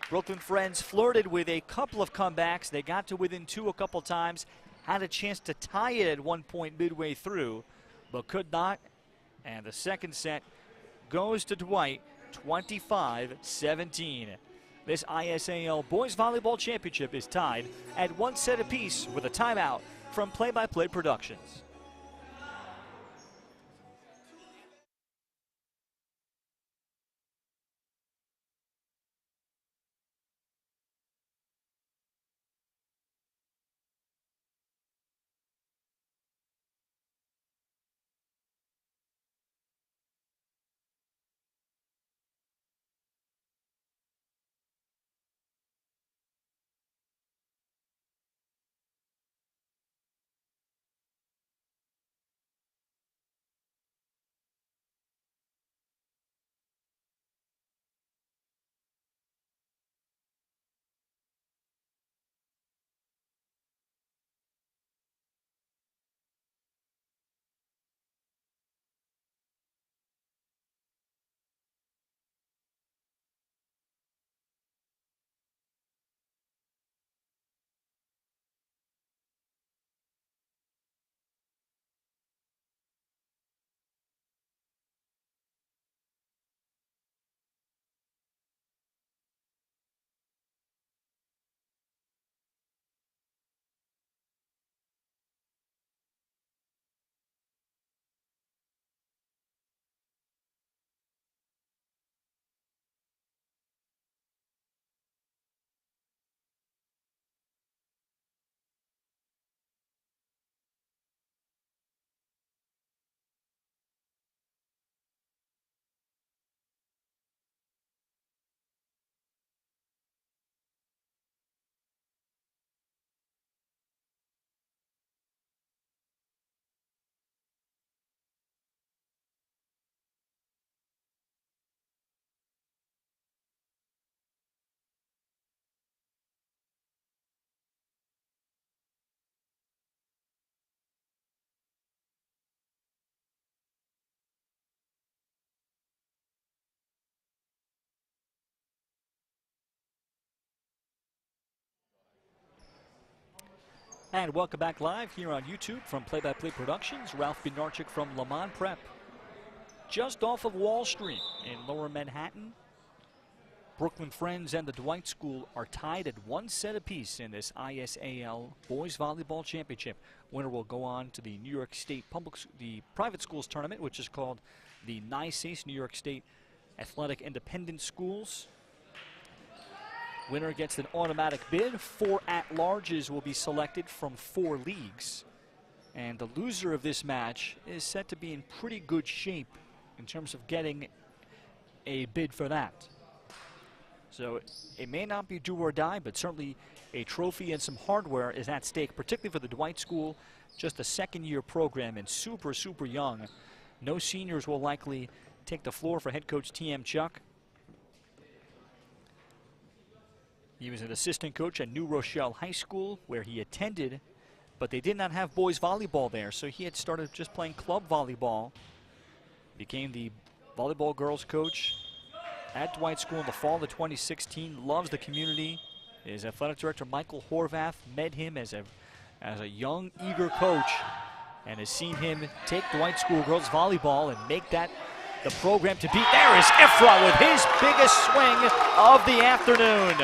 Brooklyn Friends flirted with a couple of comebacks. They got to within 2 a couple times, had a chance to tie it at one point midway through, but could not. And the second set goes to Dwight, 25-17. This ISAL Boys Volleyball Championship is tied at 1 set apiece with a timeout from Play by Play Productions. And welcome back live here on YouTube from Play by Play Productions. Ralph Benarchik from Lamont Prep. Just off of Wall Street in Lower Manhattan. Brooklyn Friends and the Dwight School are tied at 1 set apiece in this ISAL Boys Volleyball Championship. Winner will go on to the New York State the private schools tournament, which is called the NYSACE, New York State Athletic Independent Schools. Winner gets an automatic bid. 4 at-larges will be selected from 4 leagues. And the loser of this match is set to be in pretty good shape in terms of getting a bid for that. So it may not be do or die, but certainly a trophy and some hardware is at stake, particularly for the Dwight School. Just a second-year program and super, super young. No seniors will likely take the floor for head coach T.M. Chuck. He was an assistant coach at New Rochelle High School, where he attended, but they did not have boys volleyball there, so he had started just playing club volleyball. Became the volleyball girls coach at Dwight School in the fall of 2016. Loves the community. His athletic director, Michael Horvath, met him as a young, eager coach and has seen him take Dwight School girls volleyball and make that the program to beat. There is Ifrah with his biggest swing of the afternoon.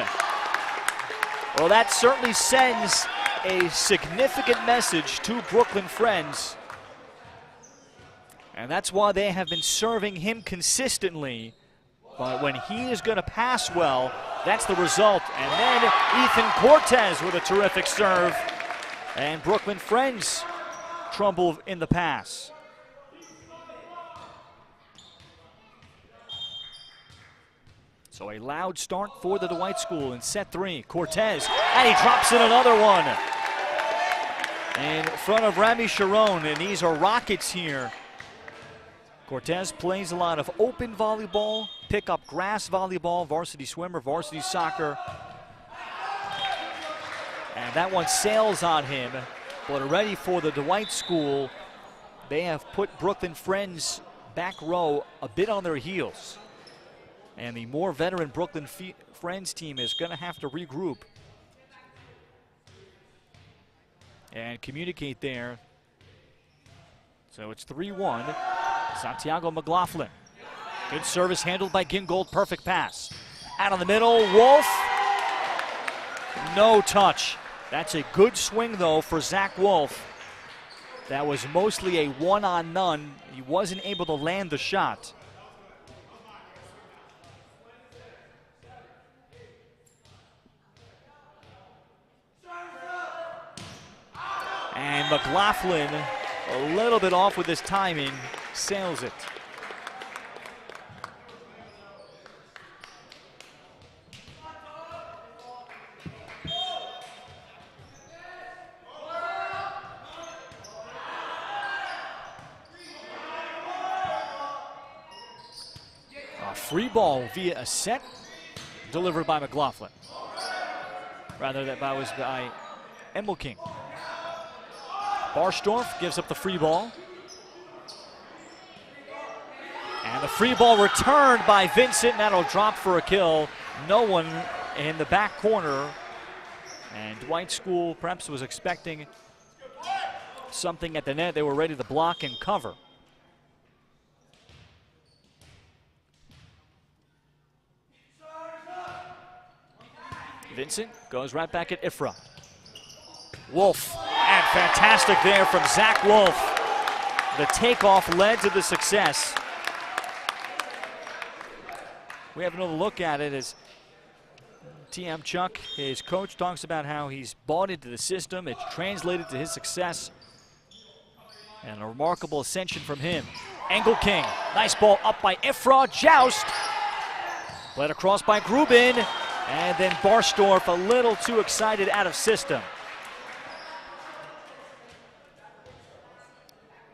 Well, that certainly sends a significant message to Brooklyn Friends. And that's why they have been serving him consistently. But when he is going to pass well, that's the result. And then Ethan Cortez with a terrific serve. And Brooklyn Friends trouble in the pass. So a loud start for the Dwight School in set 3. Cortez, and he drops in another one. In front of Rami Sharon, and these are Rockets here. Cortez plays a lot of open volleyball, pick-up grass volleyball, varsity swimmer, varsity soccer. And that one sails on him, but already for the Dwight School, they have put Brooklyn Friends back row a bit on their heels. And the more veteran Brooklyn Friends team is going to have to regroup and communicate there. So it's 3-1. Santiago McLaughlin. Good service handled by Gingold. Perfect pass. Out of the middle, Wolf. No touch. That's a good swing, though, for Zach Wolf. That was mostly a one-on-none. He wasn't able to land the shot. And McLaughlin, a little bit off with his timing, sails it. A free ball via a set delivered by McLaughlin. Rather, that was by King. Barstorff gives up the free ball. And the free ball returned by Vincent, and that'll drop for a kill. No one in the back corner. And Dwight School perhaps was expecting something at the net. They were ready to block and cover. Vincent goes right back at Ifrah. Wolf, and fantastic there from Zach Wolf. The takeoff led to the success. We have another look at it as TM Chuck, his coach, talks about how he's bought into the system. It's translated to his success. And a remarkable ascension from him. King, nice ball up by Ifrah, joust. Played across by Grubin, and then Barstorff a little too excited out of system.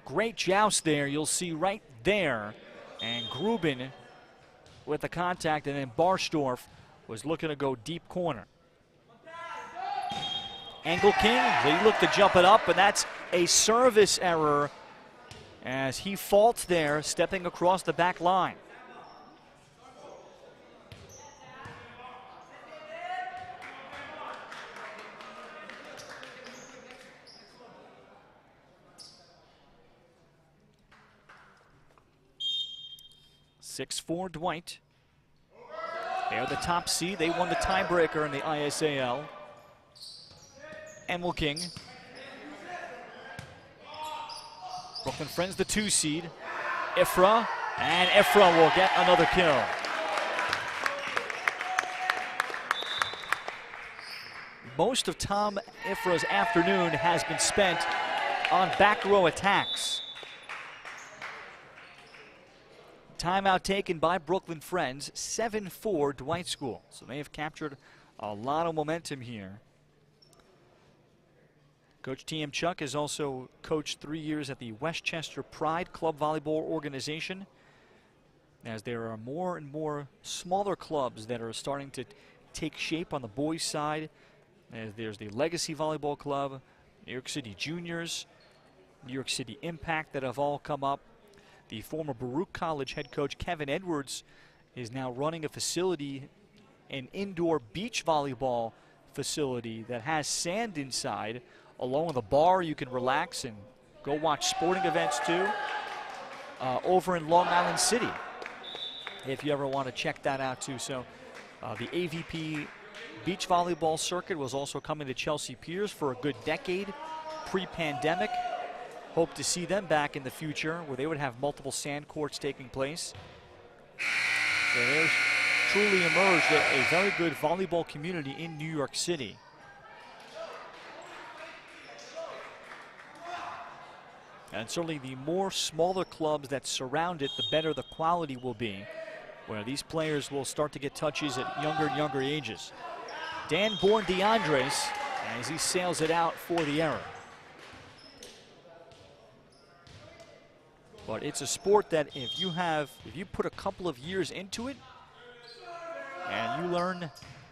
Great joust there, you'll see right there. And Grubin with the contact, and then Barstorff was looking to go deep corner. King, they look to jump it up, and that's a service error as he faults there, stepping across the back line. (6-4) Dwight. They're the top seed. They won the tiebreaker in the ISAL. King. Brooklyn Friends, the 2 seed. Ifrah, and Ifrah will get another kill. Most of Tom Ifrah's afternoon has been spent on back row attacks. Timeout taken by Brooklyn Friends, 7-4 Dwight School. So they have captured a lot of momentum here. Coach TM Chuck has also coached 3 years at the Westchester Pride Club Volleyball Organization, as there are more and more smaller clubs that are starting to take shape on the boys' side. As there's the Legacy Volleyball Club, New York City Juniors, New York City Impact that have all come up. The former Baruch College head coach Kevin Edwards is now running a facility, an indoor beach volleyball facility that has sand inside, along with a bar you can relax and go watch sporting events too. over in Long Island City, if you ever want to check that out too. So the AVP beach volleyball circuit was also coming to Chelsea Piers for a good decade pre-pandemic. Hope to see them back in the future where they would have multiple sand courts taking place. So there's truly emerged a very good volleyball community in New York City. And certainly the more smaller clubs that surround it, the better the quality will be, where these players will start to get touches at younger and younger ages. Dan Born-DeAndres, as he sails it out for the error. But it's a sport that if you put a couple of years into it and you learn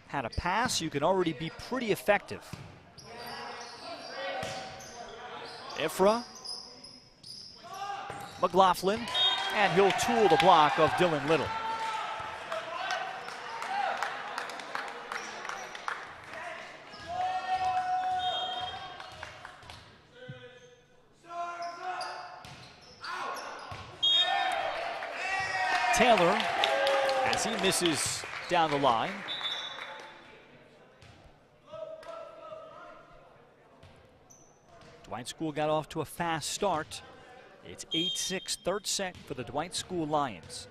how to pass, you can already be pretty effective. Ifrah, McLaughlin, and he'll tool the block of Dylan Little. Taylor, as he misses down the line. Dwight School got off to a fast start. It's 8-6, third set for the Dwight School Lions.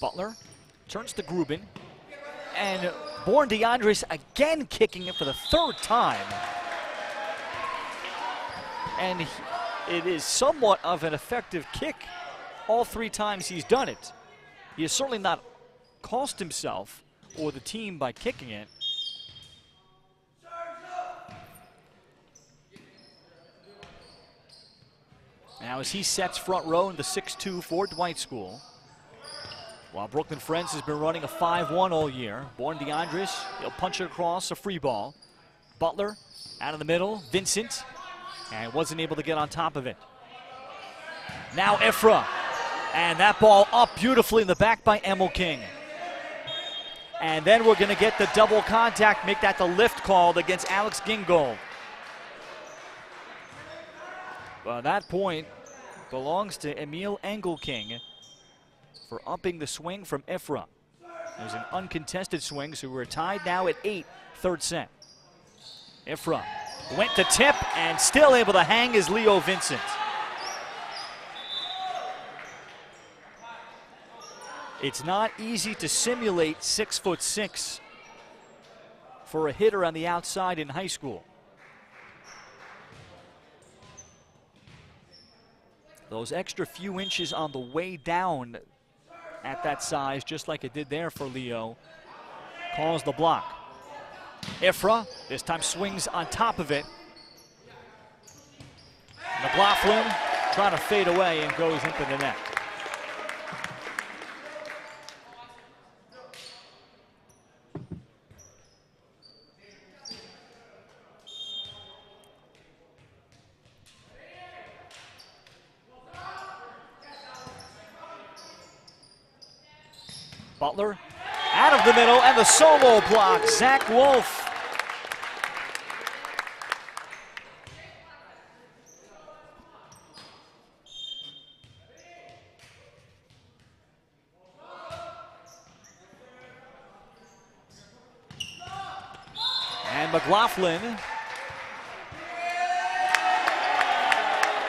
Butler turns to Grubin, and Born-DeAndres again kicking it for the third time. And it is somewhat of an effective kick all three times he's done it. He has certainly not cost himself or the team by kicking it. Now as he sets front row in the 6-2 for Dwight School. While Brooklyn Friends has been running a 5-1 all year. Born-DeAndres, he'll punch it across, a free ball. Butler out of the middle, Vincent, and wasn't able to get on top of it. Now Ifrah, and that ball up beautifully in the back by Emil King. And then we're gonna get the double contact, make that the lift called against Alex Gingold. Well, that point belongs to Emil Engelking for upping the swing from Ifrah. It was an uncontested swing, so we're tied now at 8, third set. Ifrah went to tip and still able to hang is Leo Vincent. It's not easy to simulate 6'6" for a hitter on the outside in high school. Those extra few inches on the way down at that size, just like it did there for Leo, calls the block. Ifrah, this time swings on top of it. McLaughlin trying to fade away and goes into the net. Butler out of the middle, and the solo block, Zach Wolf. And McLaughlin.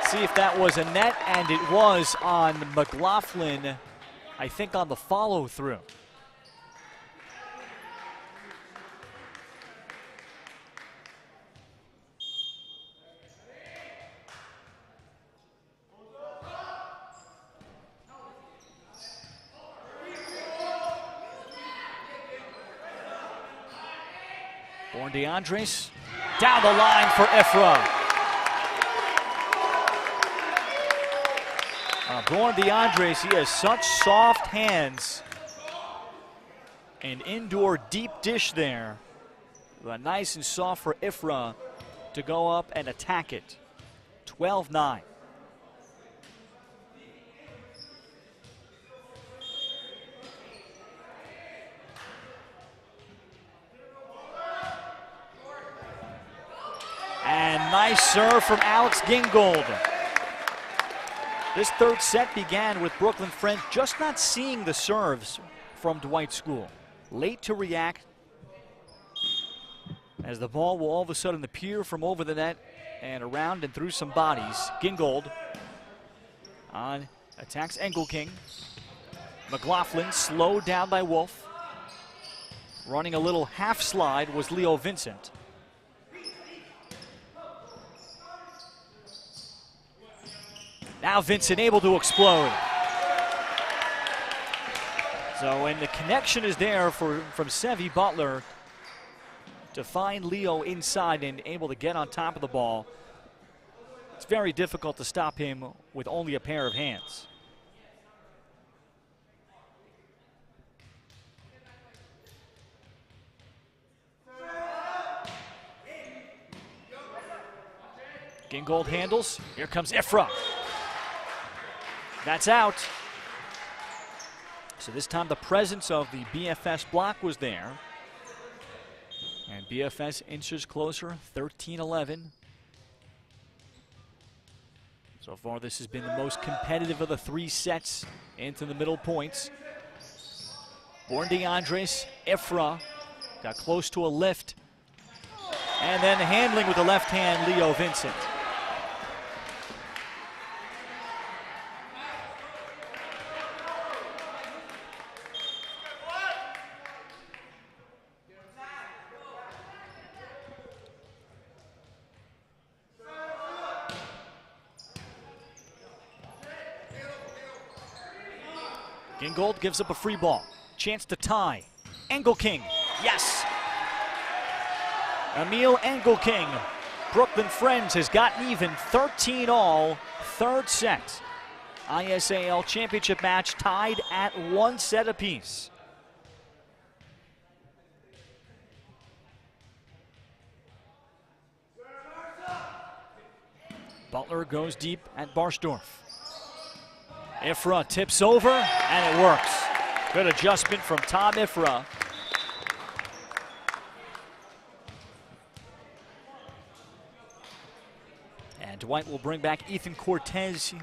See if that was a net, and it was on McLaughlin, I think on the follow through. Born-DeAndres down the line for Ifrah. Born-DeAndres, he has such soft hands. An indoor deep dish there. But nice and soft for Ifrah to go up and attack it. 12-9. And nice serve from Alex Gingold. This third set began with Brooklyn Friends just not seeing the serves from Dwight School. Late to react as the ball will all of a sudden appear from over the net and around and through some bodies. Gingold on attacks Engelking. McLaughlin slowed down by Wolf. Running a little half slide was Leo Vincent. Now Vincent able to explode. So, and the connection is there from Sevi Butler to find Leo inside and able to get on top of the ball. It's very difficult to stop him with only a pair of hands. Gingold handles. Here comes Ifrah. That's out. So this time the presence of the BFS block was there. And BFS inches closer, 13-11. So far this has been the most competitive of the three sets into the middle points. Born DeAndres, Ifrah got close to a lift. And then handling with the left hand, Leo Vincent. Gingold gives up a free ball. Chance to tie. Engelking, yes. Emil Engelking. Brooklyn Friends has gotten even 13-all, third set. ISAL championship match tied at 1 set apiece. Butler goes deep at Barsdorf. Ifrah tips over, and it works. Good adjustment from Tom Ifrah. And Dwight will bring back Ethan Cortez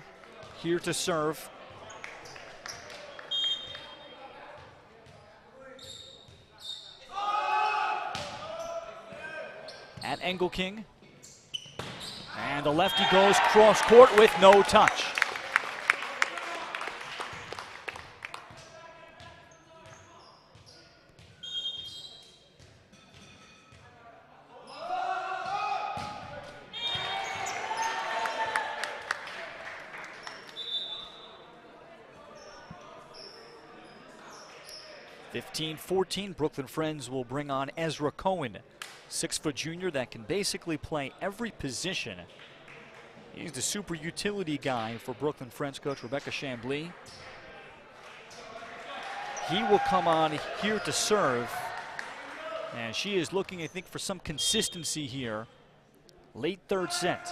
here to serve. At Engelking. And the lefty goes cross court with no touch. (15-14), Brooklyn Friends will bring on Ezra Cohen, 6-foot junior that can basically play every position. He's the super utility guy for Brooklyn Friends coach Rebecca Chambly. He will come on here to serve. And she is looking, I think, for some consistency here. Late third set.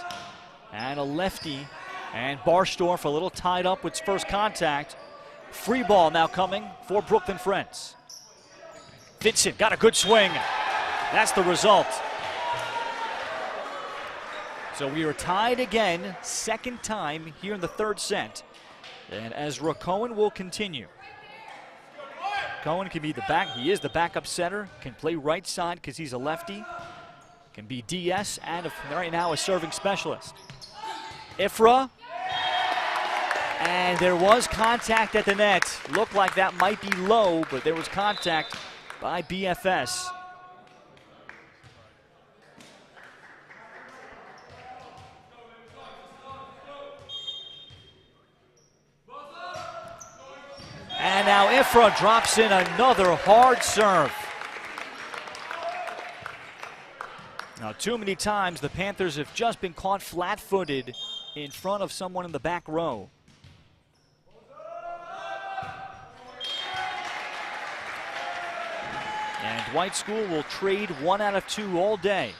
And a lefty. And Barsdorf a little tied up with first contact. Free ball now coming for Brooklyn Friends. Vincent got a good swing. That's the result. So we are tied again, second time here in the third set. And Ezra Cohen will continue. Cohen can be the back, he is the backup setter, can play right side because he's a lefty. Can be DS and right now a serving specialist. Ifrah. And there was contact at the net. Looked like that might be low, but there was contact by BFS. And now Ifrah drops in another hard serve. Now, too many times the Panthers have just been caught flat-footed in front of someone in the back row. And Dwight School will trade 1 out of 2 all day.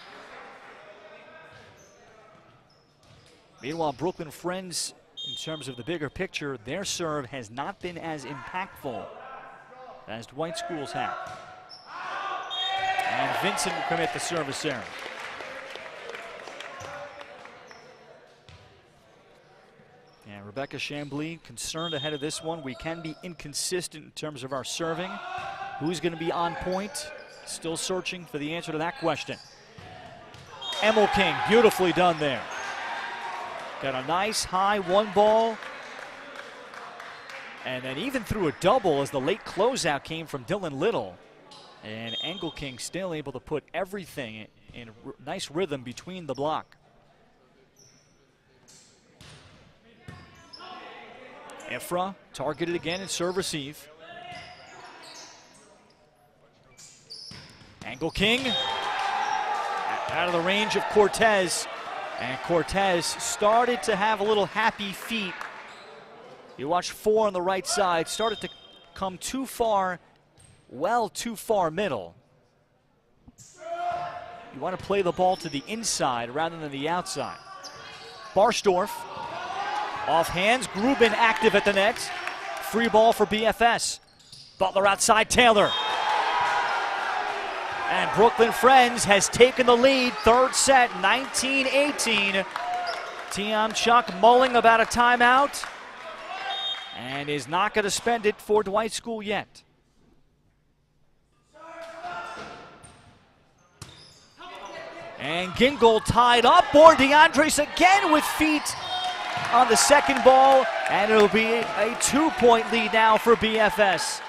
Meanwhile, Brooklyn Friends, in terms of the bigger picture, their serve has not been as impactful as Dwight School's have. And Vincent will commit the service error. And Rebecca Chambly concerned ahead of this one. We can be inconsistent in terms of our serving. Who's going to be on point? Still searching for the answer to that question. Emil King, beautifully done there. Got a nice high one ball. And then even threw a double as the late closeout came from Dylan Little. And Engelking still able to put everything in a nice rhythm between the block. Ifra targeted again in serve receive. Engelking out of the range of Cortez. And Cortez started to have a little happy feet. You watch 4 on the right side, started to come too far, well too far middle. You want to play the ball to the inside rather than the outside. Barsdorf, off hands, Grubin active at the net. Free ball for BFS. Butler outside, Taylor. And Brooklyn Friends has taken the lead, third set, 19-18. Tiamchuk mulling about a timeout and is not going to spend it for Dwight School yet. And Gingold tied up. Born DeAndres again with feet on the second ball, and it'll be a 2-point lead now for BFS.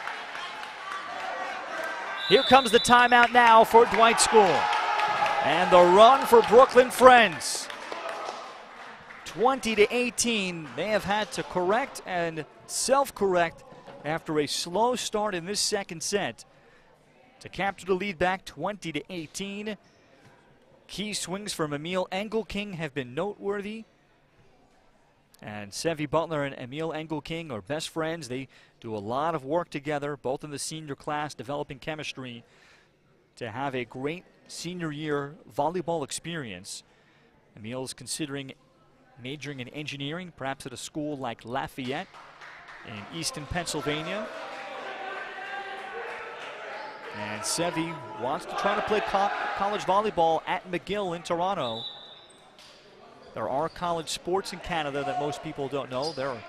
Here comes the timeout now for Dwight School. And the run for Brooklyn Friends. 20-18, they have had to correct and self-correct after a slow start in this second set to capture the lead back 20-18. Key swings from Emil Engelking have been noteworthy. And Sevi Butler and Emil Engelking are best friends. They do a lot of work together, both in the senior class, developing chemistry to have a great senior year volleyball experience. Emil is considering majoring in engineering, perhaps at a school like Lafayette in Easton, Pennsylvania. And Sevi wants to try to play college volleyball at McGill in Toronto. There are college sports in Canada that most people don't know. There are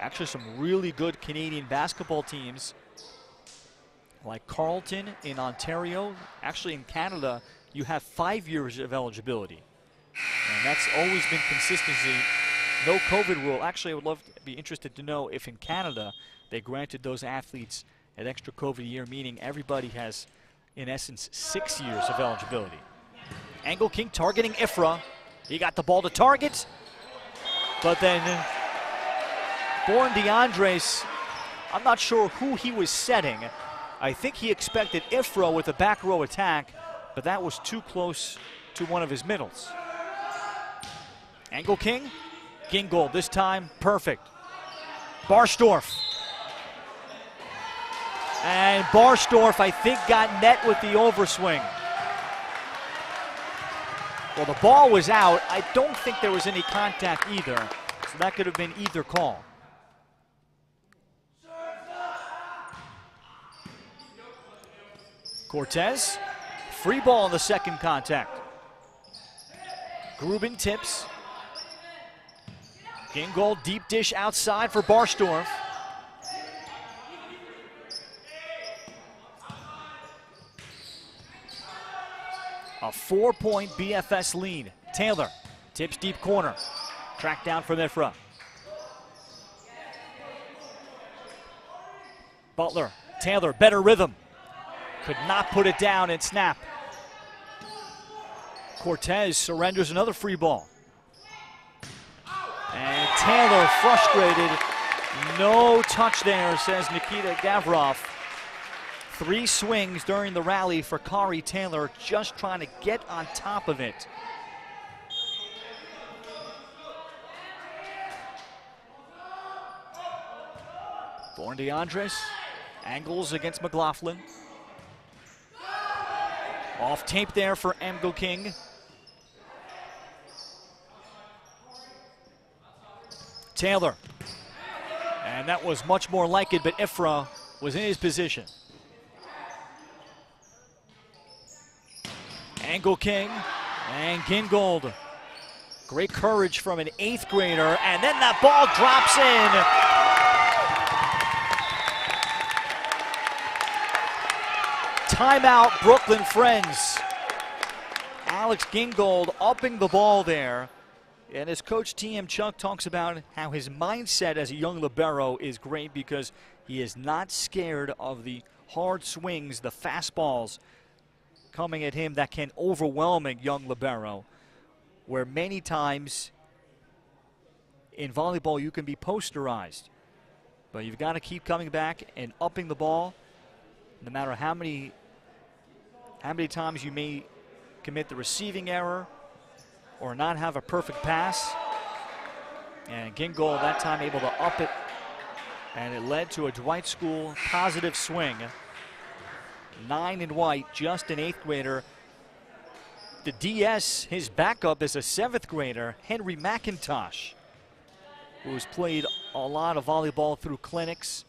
actually some really good Canadian basketball teams like Carleton in Ontario. Actually in Canada, you have 5 years of eligibility. And that's always been consistency. No COVID rule. Actually, I would love to be interested to know if in Canada they granted those athletes an extra COVID year, meaning everybody has, in essence, 6 years of eligibility. Engelking targeting Ifra. He got the ball to target, but then Born DeAndres, I'm not sure who he was setting. I think he expected Ifra with a back row attack, but that was too close to one of his middles. Engelking, Gingold this time, perfect. Barsdorf. And Barsdorf, I think, got net with the overswing. Well, the ball was out. I don't think there was any contact either, so that could have been either call. Cortez, free ball on the second contact. Grubin tips. Gingold, deep dish outside for Barsdorf. A 4-point BFS lead. Taylor tips deep corner. Track down from Ifra. Butler, Taylor, better rhythm. Could not put it down and snap. Cortez surrenders another free ball. And Taylor frustrated. No touch there, says Nikita Gavrov. 3 swings during the rally for Kari Taylor, just trying to get on top of it. Born DeAndres, angles against McLaughlin. Off tape there for Engelking. Taylor, and that was much more like it, but Ifra was in his position. Engelking and Gingold. Great courage from an 8th grader, and then that ball drops in. Timeout, Brooklyn Friends. Alex Gingold upping the ball there. And as Coach T.M. Chuck talks about how his mindset as a young libero is great because he is not scared of the hard swings, the fastballs coming at him that can overwhelm a young libero, where many times in volleyball you can be posterized. But you've got to keep coming back and upping the ball, no matter how many times you may commit the receiving error or not have a perfect pass. And Gingold that time able to up it, and it led to a Dwight School positive swing. 9 in white, just an 8th grader. The DS, his backup is a 7th grader, Henry McIntosh, who's played a lot of volleyball through clinics.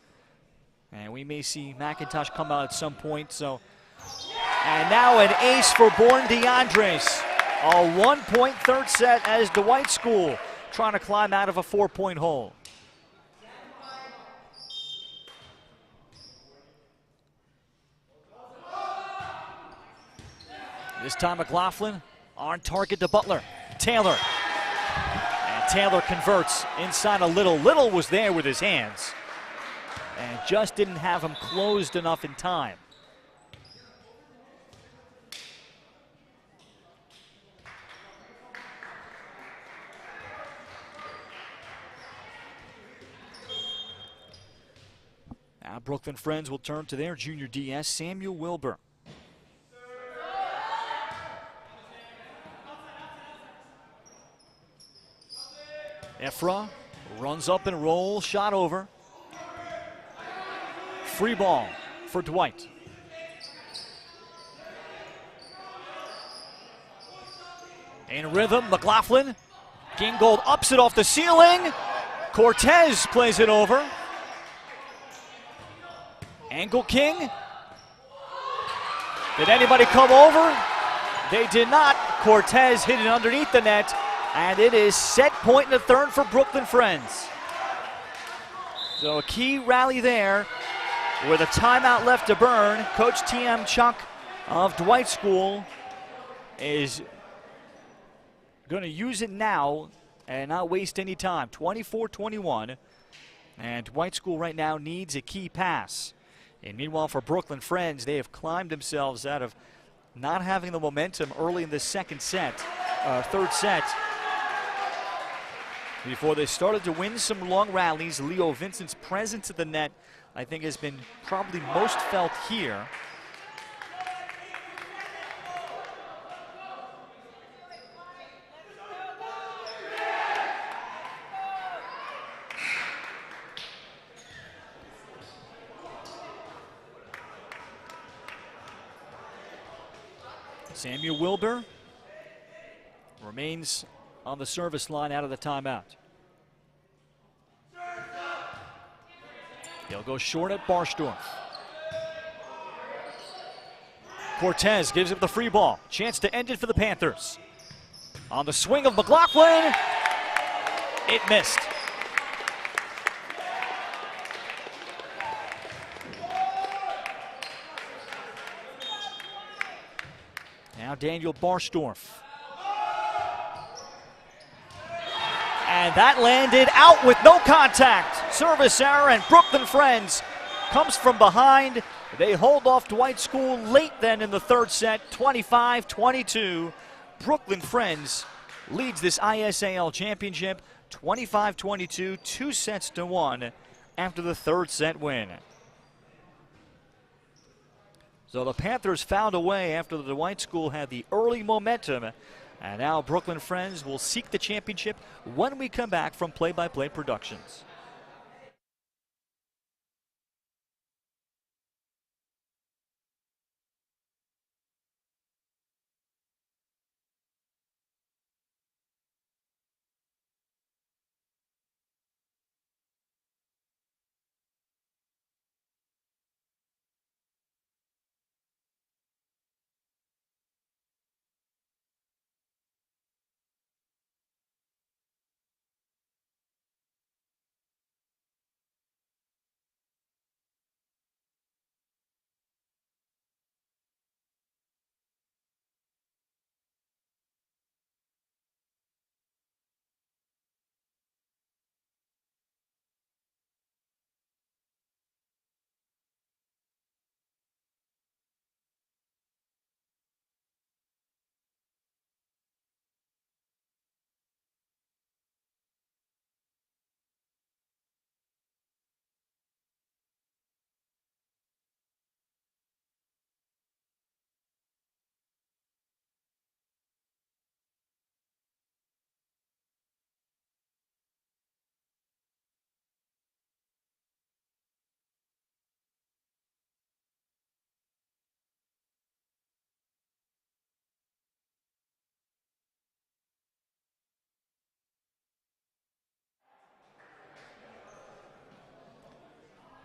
And we may see McIntosh come out at some point. So, and now an ace for Born DeAndres. A 1-point third set as Dwight School trying to climb out of a 4-point hole. This time McLaughlin on target to Butler. Taylor. And Taylor converts inside a Little. Little was there with his hands and just didn't have him closed enough in time. Now Brooklyn Friends will turn to their junior DS, Samuel Wilbur. Efra runs up and rolls, shot over. Free ball for Dwight. In rhythm, McLaughlin. Gingold ups it off the ceiling. Cortez plays it over. Angle King. Did anybody come over? They did not. Cortez hit it underneath the net. And it is set point in the third for Brooklyn Friends. So a key rally there with a timeout left to burn. Coach T.M. Chuck of Dwight School is going to use it now and not waste any time. 24-21. And Dwight School right now needs a key pass. And meanwhile for Brooklyn Friends, they have climbed themselves out of not having the momentum early in the third set. Before they started to win some long rallies, Leo Vincent's presence at the net, I think, has been probably most felt here. Samuel Wilbur remains on the service line out of the timeout. He'll go short at Barstorff. Cortez gives him the free ball. Chance to end it for the Panthers. On the swing of McLaughlin, it missed. Now Daniel Barstorff. And that landed out with no contact. Service error, and Brooklyn Friends comes from behind. They hold off Dwight School late then in the third set, 25-22. Brooklyn Friends leads this ISAL championship 25-22, 2-1 after the third set win. So the Panthers found a way after the Dwight School had the early momentum. And now Brooklyn Friends will seek the championship when we come back from Play by Play Productions.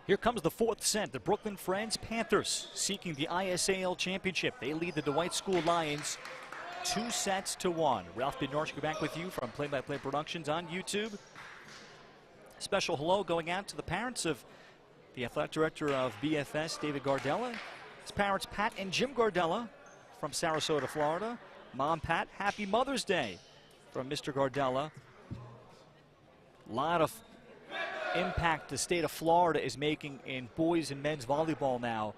Here comes the fourth set. The Brooklyn Friends Panthers seeking the ISAL championship. They lead the Dwight School Lions 2-1. Ralph Bednarski back with you from Play-by-Play Productions on YouTube. Special hello going out to the parents of the athletic director of BFS, David Gardella. His parents, Pat and Jim Gardella from Sarasota, Florida. Mom, Pat, happy Mother's Day from Mr. Gardella. A lot of impact the state of Florida is making in boys and men's volleyball now.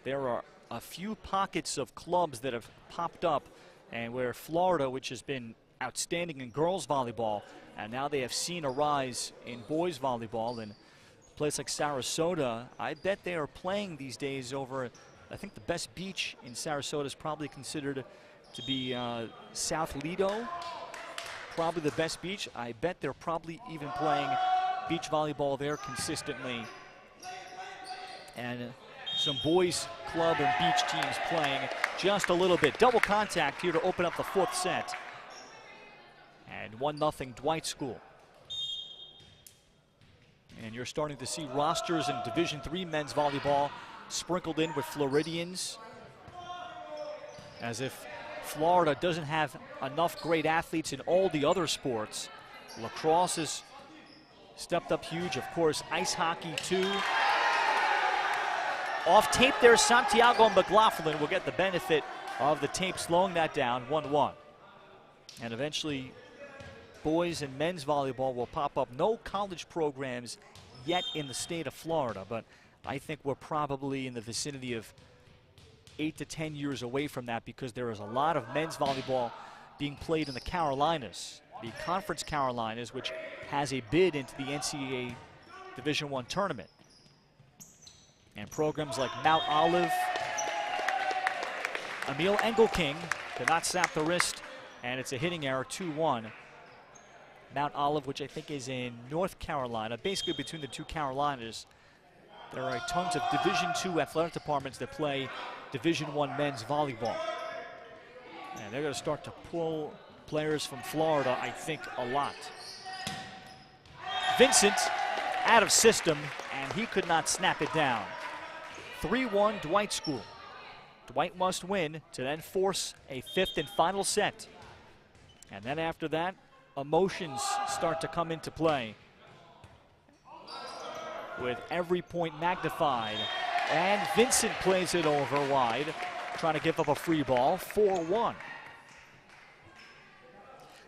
There are a few pockets of clubs that have popped up, and where Florida, which has been outstanding in girls volleyball, and now they have seen a rise in boys volleyball. And a place like Sarasota, I bet they are playing these days over, I think the best beach in Sarasota is probably considered to be South Lido, probably the best beach. I bet they're probably even playing beach volleyball there consistently. And some boys club and beach teams playing just a little bit. Double contact here to open up the fourth set. And 1-0 Dwight School. And you're starting to see rosters in Division III men's volleyball sprinkled in with Floridians, as if Florida doesn't have enough great athletes in all the other sports. Lacrosse has stepped up huge. Of course, ice hockey too. Off tape there, Santiago McLaughlin will get the benefit of the tape slowing that down, 1-1. And eventually, boys and men's volleyball will pop up. No college programs yet in the state of Florida, but I think we're probably in the vicinity of 8 to 10 years away from that, because there is a lot of men's volleyball being played in the Carolinas, the Conference Carolinas, which has a bid into the NCAA Division I tournament. And programs like Mount Olive, Emil Engelking did not snap the wrist, and it's a hitting error, 2-1. Mount Olive, which I think is in North Carolina, basically between the two Carolinas. There are tons of Division II athletic departments that play Division I men's volleyball. And they're going to start to pull players from Florida, I think, a lot. Vincent out of system, and he could not snap it down. 3-1 Dwight School. Dwight must win to then force a fifth and final set. And then after that, emotions start to come into play, with every point magnified. And Vincent plays it over wide, trying to give up a free ball, 4-1.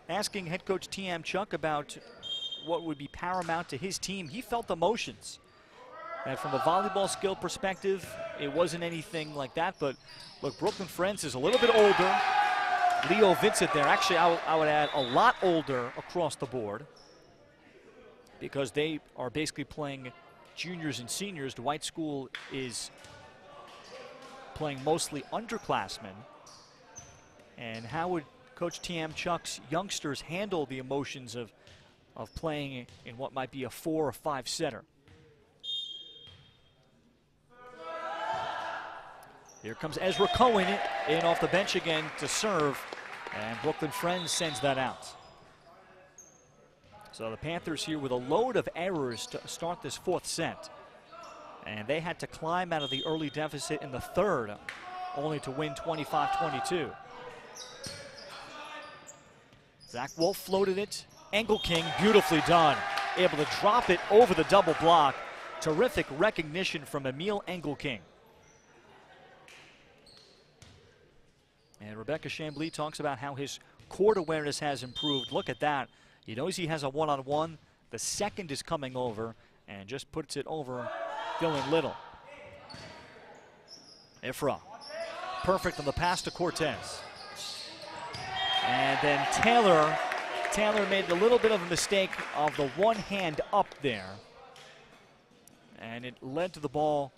Asking head coach T.M. Chuck about what would be paramount to his team, he felt emotions. And from a volleyball skill perspective, it wasn't anything like that, but look, Brooklyn Friends is a little bit older. Leo Vincent there, actually I would add a lot older across the board, because they are basically playing juniors and seniors. Dwight School is playing mostly underclassmen. And how would Coach T.M. Chuck's youngsters handle the emotions of playing in what might be a 4 or 5 setter? Here comes Ezra Cohen in off the bench again to serve, and Brooklyn Friends sends that out. So the Panthers here with a load of errors to start this fourth set. And they had to climb out of the early deficit in the third, only to win 25-22. Zach Wolf floated it. Engelking, beautifully done. Able to drop it over the double block. Terrific recognition from Emil Engelking. And Rebecca Chambly talks about how his court awareness has improved. Look at that. He knows he has a one-on-one. The second is coming over and just puts it over Dylan Little. Ifra, perfect on the pass to Cortez. And then Taylor made a little bit of a mistake of the one hand up there. And it led to the ball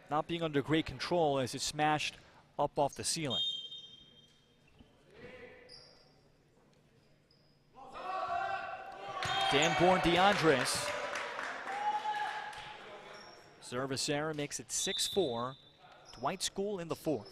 not being under great control as it smashed up off the ceiling. Danborn DeAndres. Service error makes it 6-4. Dwight School in the fourth.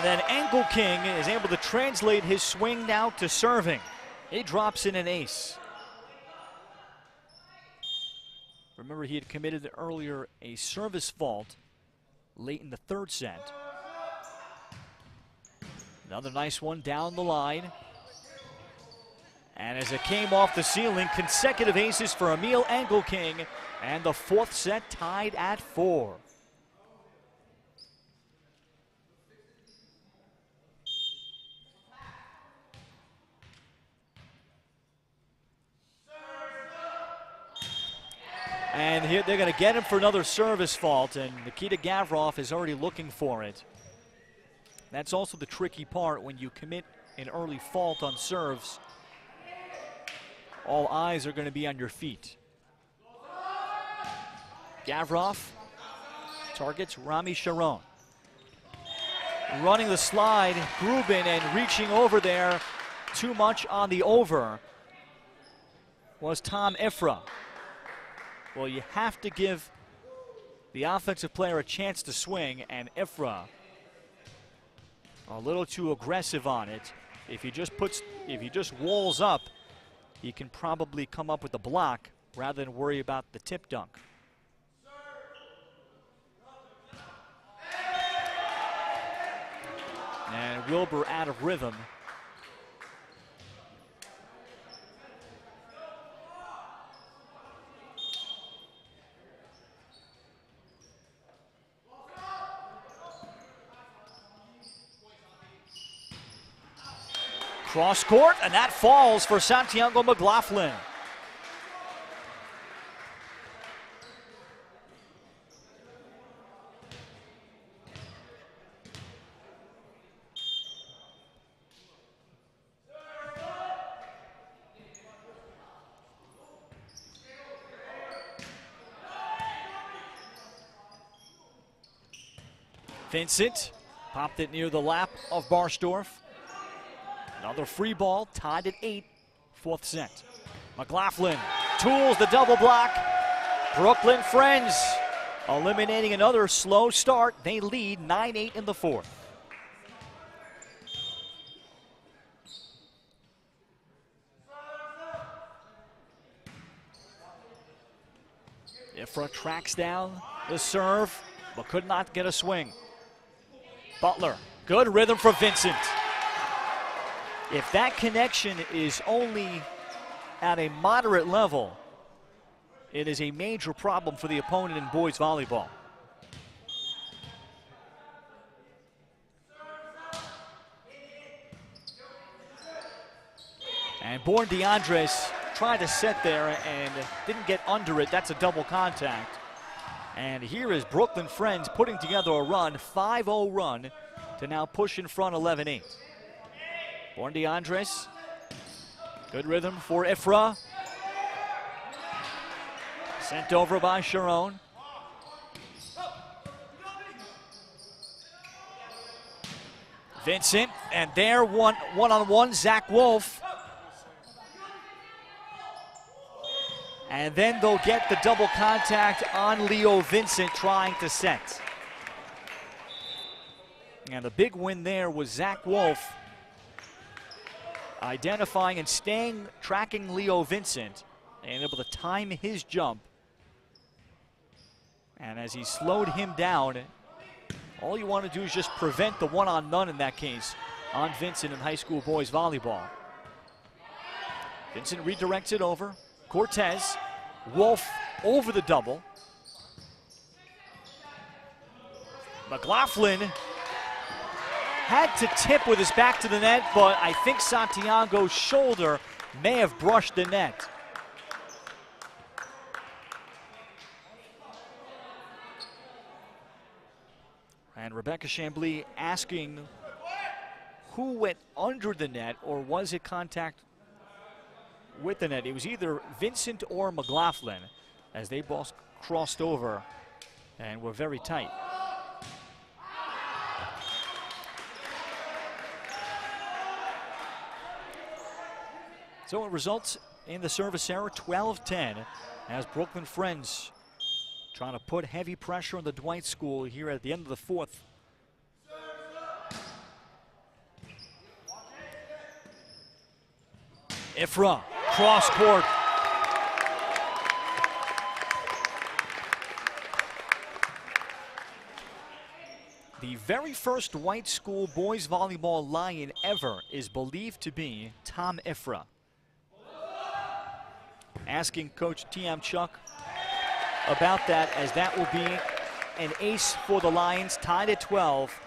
then Engel King is able to translate his swing now to serving. He drops in an ace. Remember, he had committed earlier a service fault late in the third set. Another nice one down the line. And as it came off the ceiling, consecutive aces for Emil Engel King, and the fourth set tied at 4. And here they're going to get him for another service fault, and Nikita Gavrov is already looking for it. That's also the tricky part when you commit an early fault on serves. All eyes are going to be on your feet. Gavrov targets Rami Sharon. Running the slide, Grubin, and reaching over there too much on the over was Tom Ifra. Well, you have to give the offensive player a chance to swing, and Ifra a little too aggressive on it. If he just walls up, he can probably come up with a block rather than worry about the tip dunk. And Wilbur out of rhythm. Cross court, and that falls for Santiago McLaughlin. Vincent popped it near the lap of Barsdorf. Another free ball, tied at 8, fourth set. McLaughlin tools the double block. Brooklyn Friends eliminating another slow start. They lead 9-8 in the fourth. Ifra tracks down the serve, but could not get a swing. Butler, good rhythm for Vincent. If that connection is only at a moderate level, it is a major problem for the opponent in boys volleyball. And Born DeAndres tried to set there and didn't get under it. That's a double contact. And here is Brooklyn Friends putting together a run, 5-0 run, to now push in front 11-8. Born DeAndres, good rhythm for Ifra. Sent over by Sharon. Vincent, and there one-on-one, Zach Wolf. And then they'll get the double contact on Leo Vincent trying to set. And the big win there was Zach Wolf identifying and tracking Leo Vincent and able to time his jump. And as he slowed him down, all you want to do is just prevent the one-on-none in that case on Vincent in high school boys volleyball. Vincent redirects it over. Cortez, Wolf over the double. McLaughlin had to tip with his back to the net, but I think Santiago's shoulder may have brushed the net. And Rebecca Chambly asking who went under the net, or was it contact with the net? It was either Vincent or McLaughlin, as they both crossed over and were very tight. So it results in the service error, 12-10, as Brooklyn Friends trying to put heavy pressure on the Dwight School here at the end of the fourth. Ifra, cross court. The very first Dwight School boys volleyball Lion ever is believed to be Tom Ifra. Asking Coach Tiamchuk about that, as that will be an ace for the Lions, tied at 12,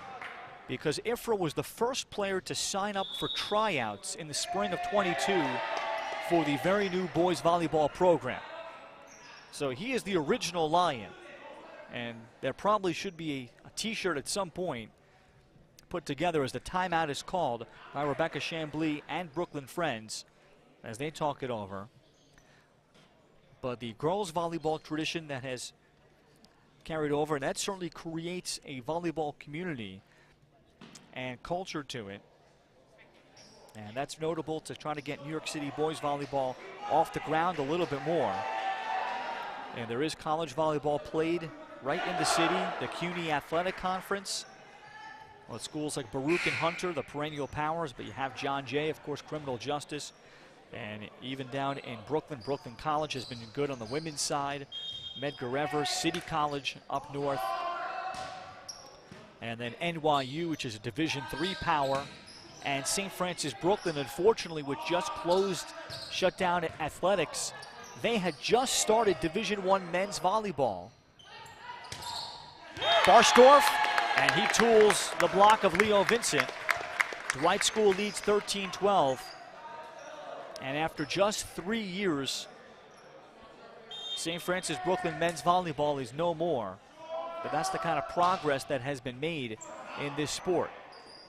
because Ifra was the first player to sign up for tryouts in the spring of 22 for the very new boys volleyball program. So he is the original Lion, and there probably should be a t-shirt at some point put together as the timeout is called by Rebecca Chambly and Brooklyn Friends as they talk it over. But the girls volleyball tradition that has carried over, and that certainly creates a volleyball community and culture to it. And that's notable to try to get New York City boys volleyball off the ground a little bit more. And there is college volleyball played right in the city, the CUNY Athletic Conference. Well, schools like Baruch and Hunter, the perennial powers, but you have John Jay, of course, criminal justice. And even down in Brooklyn, Brooklyn College has been good on the women's side. Medgar Evers, City College up north. And then NYU, which is a Division III power. And St. Francis Brooklyn, unfortunately, which just closed, shut down athletics. They had just started Division I men's volleyball. Barsdorf, and he tools the block of Leo Vincent. Dwight School leads 13-12. And after just 3 years, St. Francis Brooklyn men's volleyball is no more. But that's the kind of progress that has been made in this sport.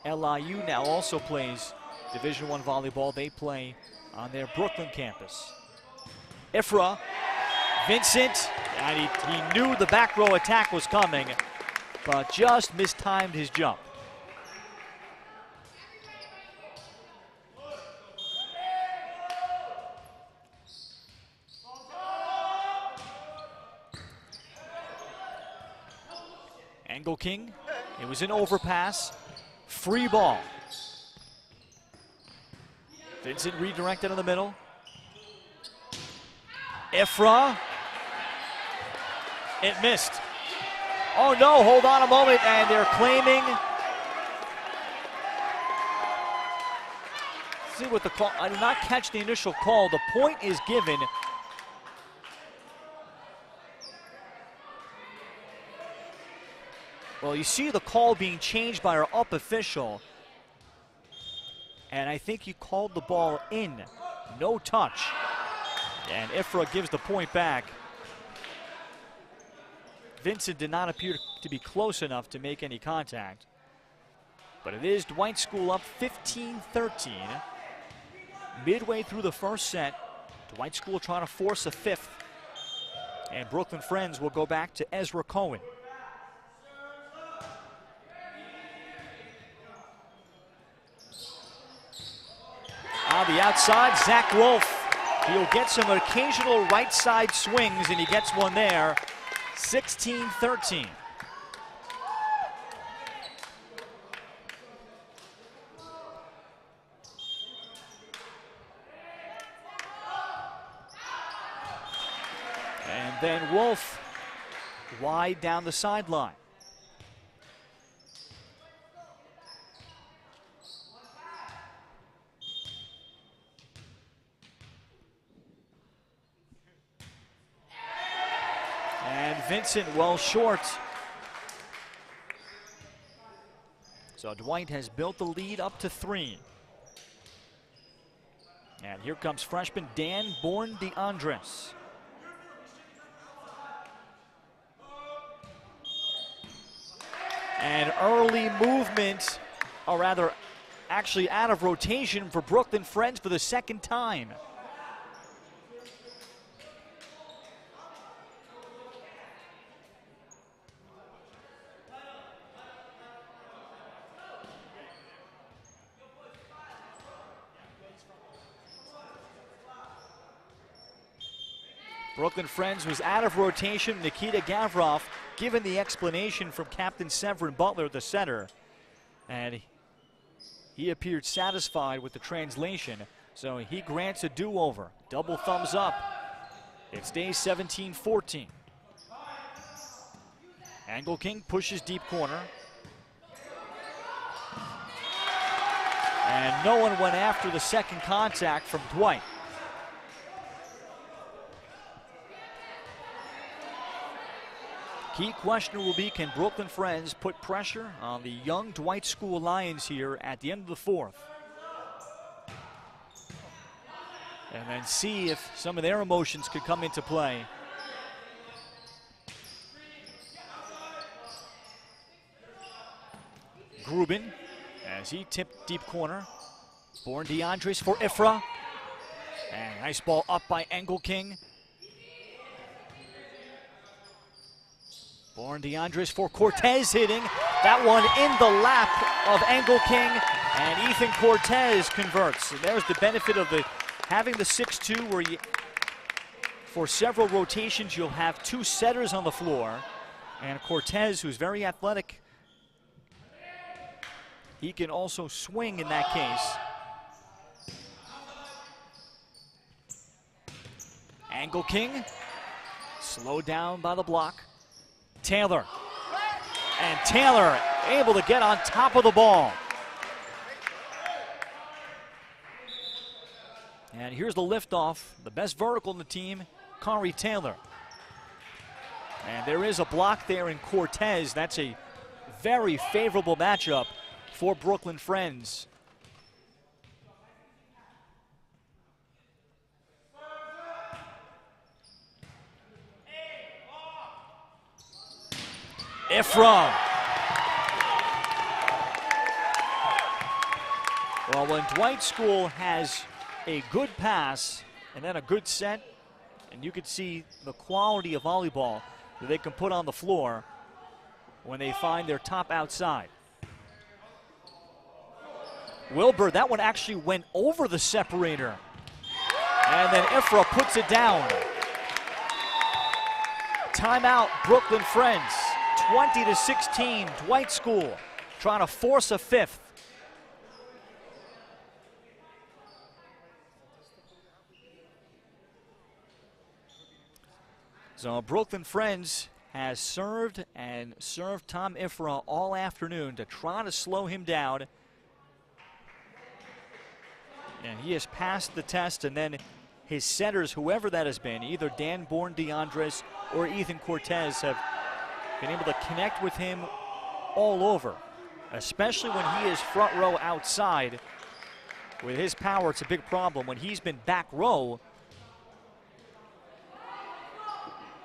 LIU now also plays Division I volleyball. They play on their Brooklyn campus. Ifra, Vincent, and he knew the back row attack was coming, but just mistimed his jump. Angle King, it was an overpass, free ball. Vincent redirected in the middle. Ifra, it missed. Oh no, hold on a moment, and they're claiming. See what the call, I did not catch the initial call. The point is given. Well, you see the call being changed by our up official. And I think he called the ball in, no touch. And Ifra gives the point back. Vincent did not appear to be close enough to make any contact. But it is Dwight School up 15-13. Midway through the first set, Dwight School trying to force a fifth. And Brooklyn Friends will go back to Ezra Cohen. On the outside, Zach Wolf. He'll get some occasional right side swings, and he gets one there. 16-13. And then Wolf wide down the sideline. Vincent well short. So Dwight has built the lead up to 3. And here comes freshman Dan Born DeAndres. And early movement, or rather actually out of rotation for Brooklyn Friends for the second time. Brooklyn Friends was out of rotation. Nikita Gavrov given the explanation from Captain Severin Butler, the center. And he appeared satisfied with the translation. So he grants a do-over. Double thumbs up. It stays 17-14. Angle King pushes deep corner. And no one went after the second contact from Dwight. Key question will be, can Brooklyn Friends put pressure on the young Dwight School Lions here at the end of the fourth? And then see if some of their emotions could come into play. Grubin, as he tipped deep corner. Born DeAndres for Ifra. And nice ball up by Angle King. Born DeAndres for Cortez hitting. That one in the lap of Angle King. And Ethan Cortez converts. And there's the benefit of having the 6-2 where for several rotations you'll have two setters on the floor. And Cortez, who's very athletic, he can also swing in that case. Angle King, slowed down by the block. Taylor, and Taylor able to get on top of the ball. And here's the liftoff, the best vertical in the team, Corey Taylor. And there is a block there in Cortez. That's a very favorable matchup for Brooklyn Friends. Ifra. Well, when Dwight School has a good pass and then a good set, and you could see the quality of volleyball that they can put on the floor when they find their top outside. Wilbur, that one actually went over the separator. And then Ifra puts it down. Timeout, Brooklyn Friends. 20-16, Dwight School trying to force a fifth. So Brooklyn Friends has served and served Tom Ifra all afternoon to try to slow him down. And he has passed the test, and then his setters, whoever that has been, either Dan Born DeAndres or Ethan Cortez, have been able to connect with him all over, especially when he is front row outside. With his power, it's a big problem. When he's been back row,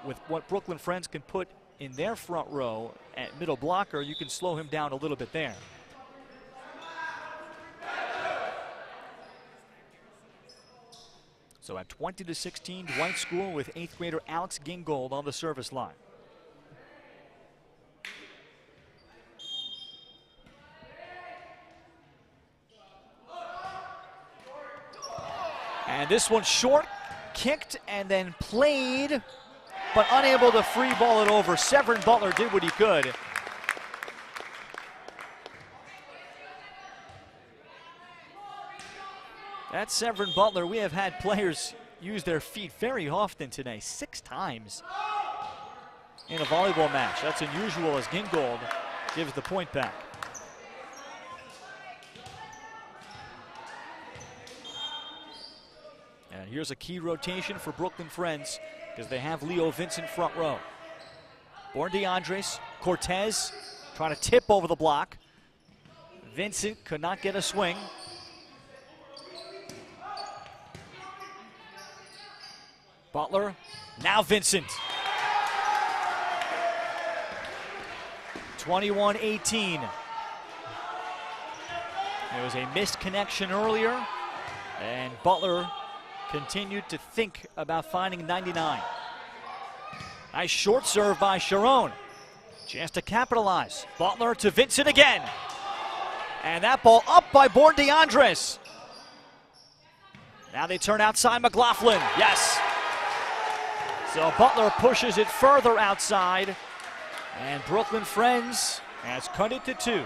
with what Brooklyn Friends can put in their front row at middle blocker, you can slow him down a little bit there. So at 20-16, Dwight School with 8th grader Alex Gingold on the service line. And this one short, kicked and then played, but unable to free ball it over. Severin Butler did what he could. That's Severin Butler. We have had players use their feet very often today, 6 times in a volleyball match. That's unusual as Gingold gives the point back. And here's a key rotation for Brooklyn Friends because they have Leo Vincent front row. Born DeAndres, Cortez trying to tip over the block. Vincent could not get a swing. Butler, now Vincent. 21-18. There was a missed connection earlier, and Butler continued to think about finding 99. Nice short serve by Sharon. Chance to capitalize. Butler to Vincent again. And that ball up by Born DeAndres. Now they turn outside McLaughlin. Yes. So Butler pushes it further outside. And Brooklyn Friends has cut it to 2.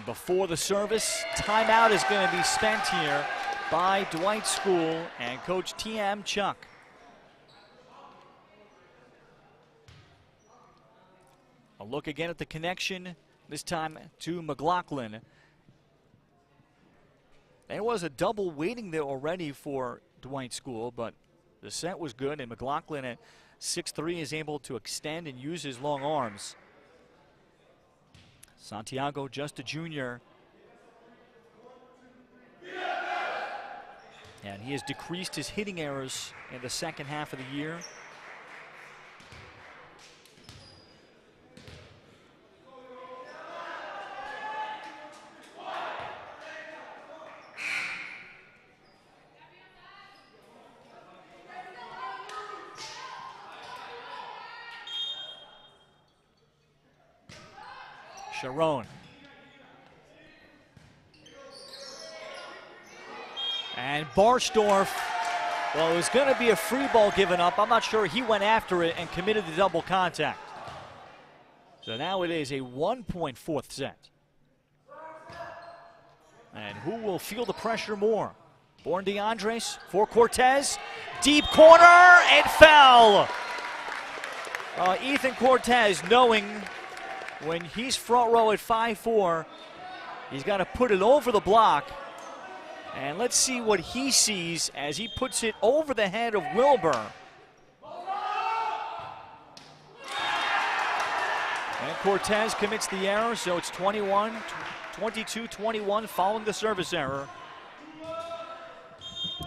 And before the service, timeout is going to be spent here by Dwight School and Coach T.M. Chuck. A look again at the connection, this time to McLaughlin. There was a double waiting there already for Dwight School, but the set was good, and McLaughlin at 6'3" is able to extend and use his long arms. Santiago, just a junior. And he has decreased his hitting errors in the second half of the year. Sharon. And Barsdorf, well, it was going to be a free ball given up. I'm not sure he went after it and committed the double contact. So now it is a 1-point fourth set. And who will feel the pressure more? Born DeAndres for Cortez. Deep corner, and fell. Ethan Cortez, knowing when he's front row at 5'4", he's got to put it over the block. And let's see what he sees as he puts it over the head of Wilbur. And Cortez commits the error, so it's 22-21 following the service error.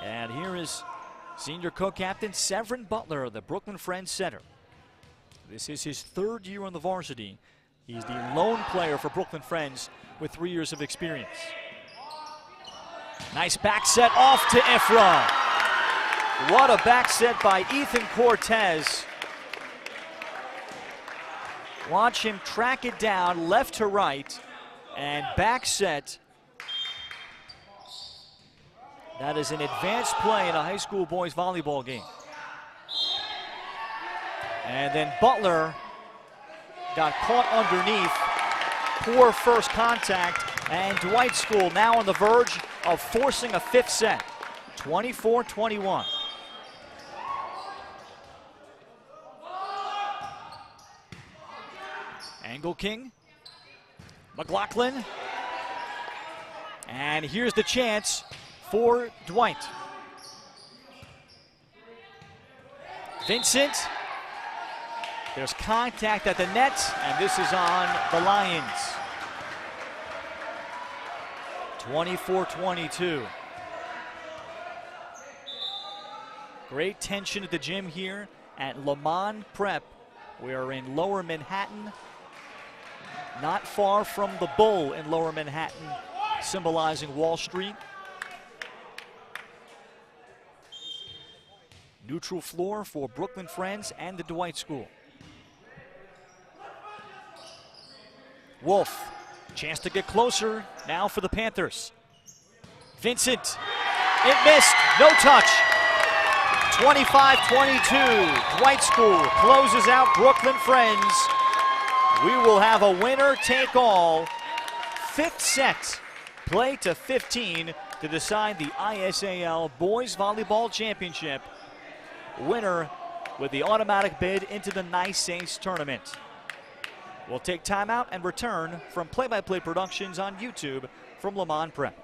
And here is senior co-captain Severin Butler, the Brooklyn Friends setter. This is his third year on the varsity. He's the lone player for Brooklyn Friends with 3 years of experience. Nice back set off to Ifrah. What a back set by Ethan Cortez. Watch him track it down left to right and back set. That is an advanced play in a high school boys volleyball game. And then Butler got caught underneath. Poor first contact, and Dwight School now on the verge of forcing a fifth set. 24-21. Angle King, McLaughlin, and here's the chance for Dwight. Vincent. There's contact at the net, and this is on the Lions. 24-22. Great tension at the gym here at Lamont Prep. We are in Lower Manhattan, not far from the Bull in Lower Manhattan, symbolizing Wall Street. Neutral floor for Brooklyn Friends and the Dwight School. Wolf, chance to get closer now for the Panthers. Vincent, it missed, no touch. 25-22, Dwight School closes out Brooklyn Friends. We will have a winner take all. Fifth set, play to 15 to decide the ISAL Boys Volleyball Championship. Winner with the automatic bid into the Nice Ace tournament. We'll take timeout and return from Play-by-Play Productions on YouTube from Lamont Prep.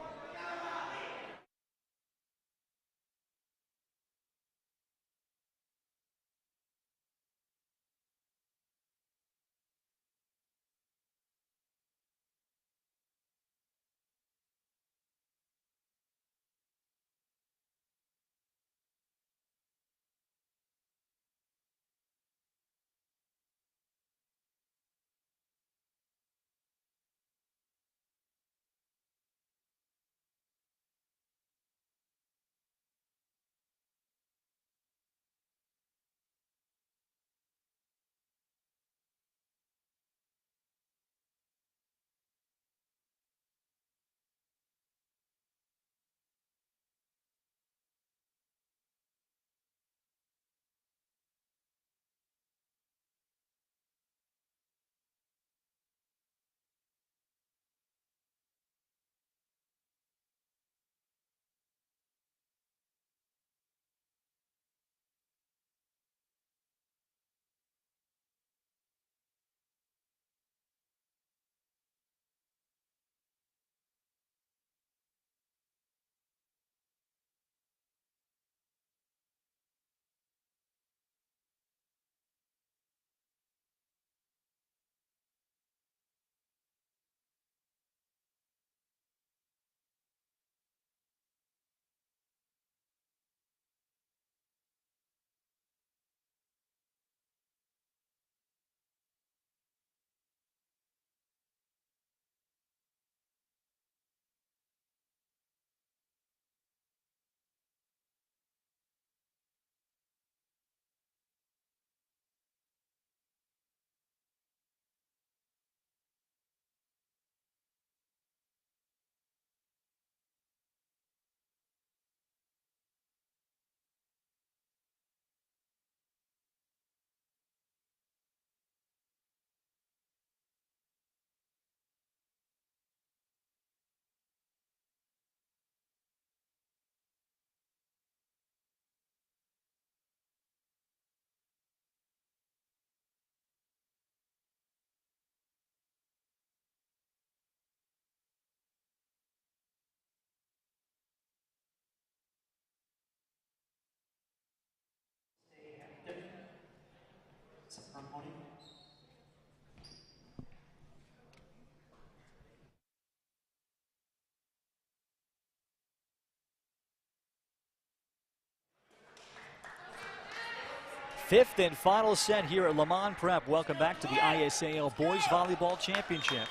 Fifth and final set here at Lamont Prep. Welcome back to the ISAL Boys Volleyball Championship.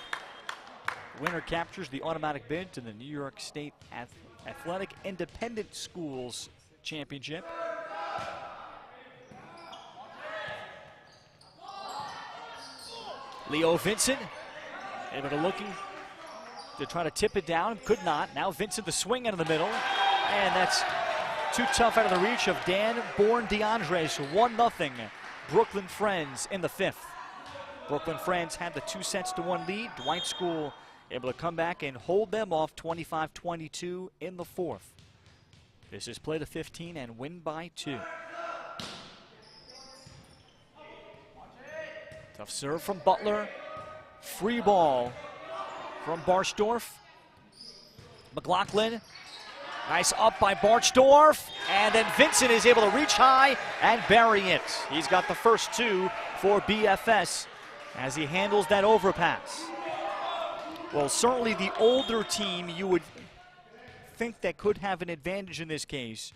Winner captures the automatic bid to the New York State Athletic Independent Schools Championship. Leo Vincent able to looking to try to tip it down, could not. Now Vincent the swing out of the middle, and that's too tough out of the reach of Dan Bourne-DeAndres. 1-0 Brooklyn Friends in the fifth. Brooklyn Friends had the 2-1 lead. Dwight School able to come back and hold them off 25-22 in the fourth. This is play to 15 and win by 2. Tough serve from Butler. Free ball from Barchdorf. McLaughlin. Nice up by Barchdorf. And then Vincent is able to reach high and bury it. He's got the first 2 for BFS as he handles that overpass. Well, certainly the older team you would think that could have an advantage in this case,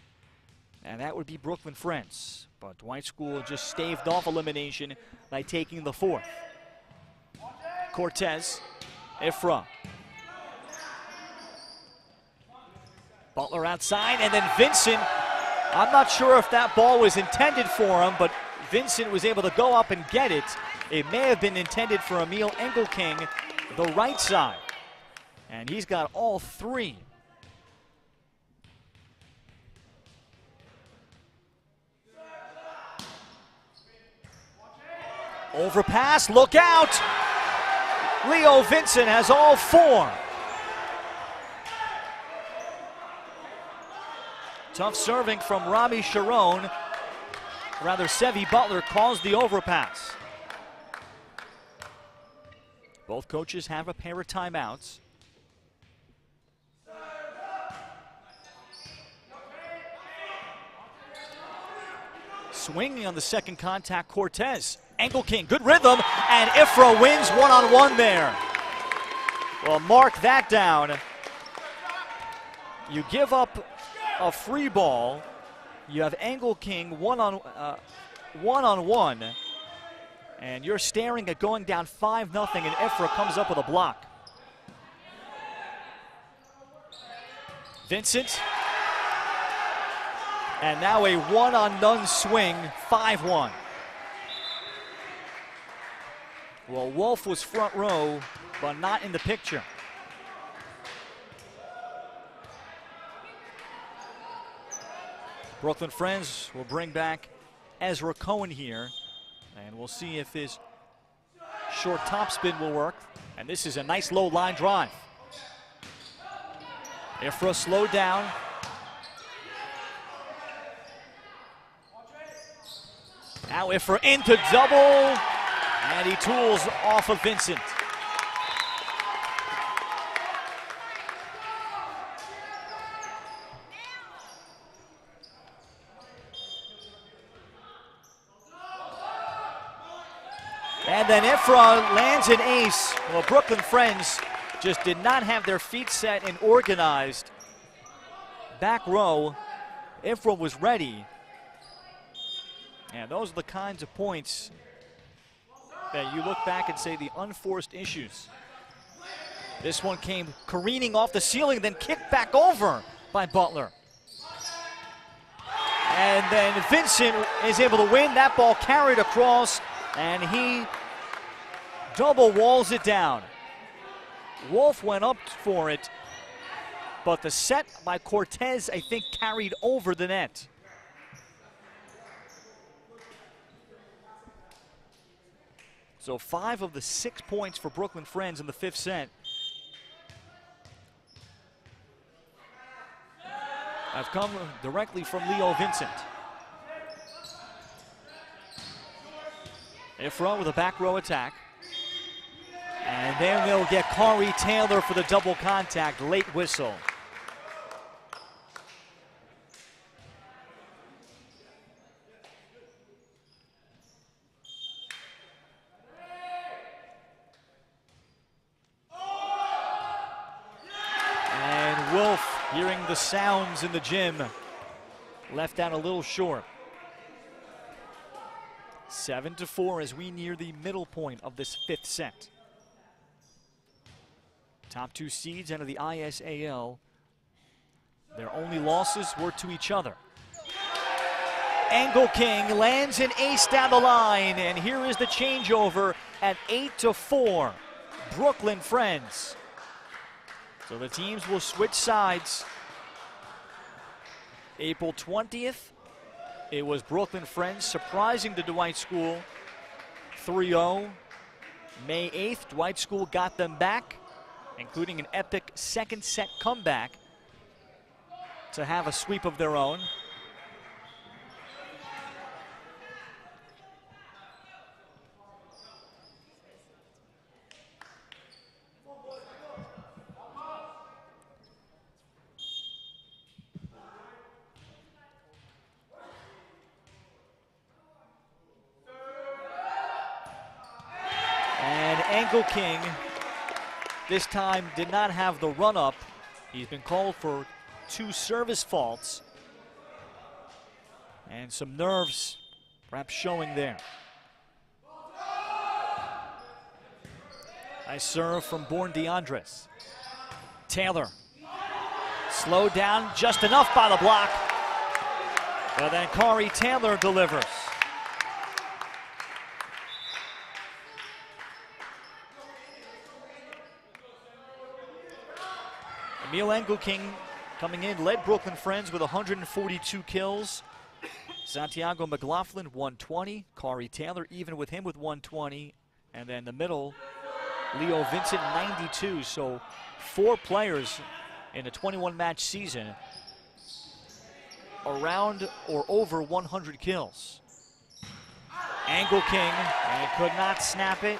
and that would be Brooklyn Friends. But Dwight School just staved off elimination by taking the fourth. Cortez, Ifra. Butler outside, and then Vincent. I'm not sure if that ball was intended for him, but Vincent was able to go up and get it. It may have been intended for Emil Engelking, the right side. And he's got all 3. Overpass, look out! Leo Vincent has all 4. Tough serving from Rami Sharon. Rather, Sevi Butler calls the overpass. Both coaches have a pair of timeouts. Swinging on the second contact, Cortez. Engelking, good rhythm, and Ifra wins one-on-one there. Well, mark that down. You give up a free ball. You have Engelking one-on-one, and you're staring at going down 5-0, and Ifra comes up with a block. Vincent. And now a one-on-none swing, 5-1. Well, Wolf was front row, but not in the picture. Brooklyn Friends will bring back Ezra Cohen here, and we'll see if his short topspin will work. And this is a nice low line drive. Ifra slowed down. Now Ifra into double, and he tools off of Vincent. And then Ifra lands an ace. Well, Brooklyn Friends just did not have their feet set and organized. Back row, Ifra was ready. And those are the kinds of points that you look back and say the unforced issues. This one came careening off the ceiling, then kicked back over by Butler. And then Vincent is able to win. That ball carried across, and he double walls it down. Wolf went up for it, but the set by Cortez, I think, carried over the net. So 5 of the 6 points for Brooklyn Friends in the fifth set have come directly from Leo Vincent. Ifra with a back row attack. And then they'll get Corey Taylor for the double contact, late whistle. And Wolf, hearing the sounds in the gym, left out a little short. 7-4 as we near the middle point of this 5th set. Top 2 seeds out of the ISAL. Their only losses were to each other. Angle King lands an ace down the line, and here is the changeover at 8-4. Brooklyn Friends. So the teams will switch sides. April 20th, it was Brooklyn Friends surprising the Dwight School 3-0. May 8th, Dwight School got them back, including an epic second set comeback to have a sweep of their own. And Angle King this time did not have the run-up. He's been called for 2 service faults. And some nerves perhaps showing there. Nice serve from Born DeAndres. Taylor slowed down just enough by the block. But then Corey Taylor delivers. Emil Engelking coming in, led Brooklyn Friends with 142 kills. Santiago McLaughlin, 120. Corey Taylor, even with him with 120. And then the middle, Leo Vincent, 92. So 4 players in a 21-match season around or over 100 kills. Angle King, and could not snap it.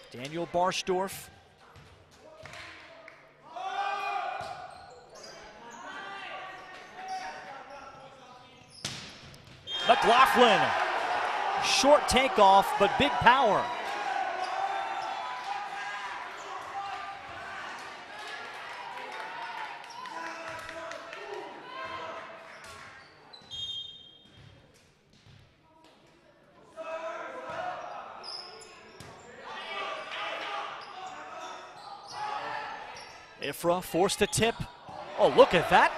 Daniel Barsdorf. McLaughlin, short takeoff, but big power. Ifra forced a tip. Oh, look at that.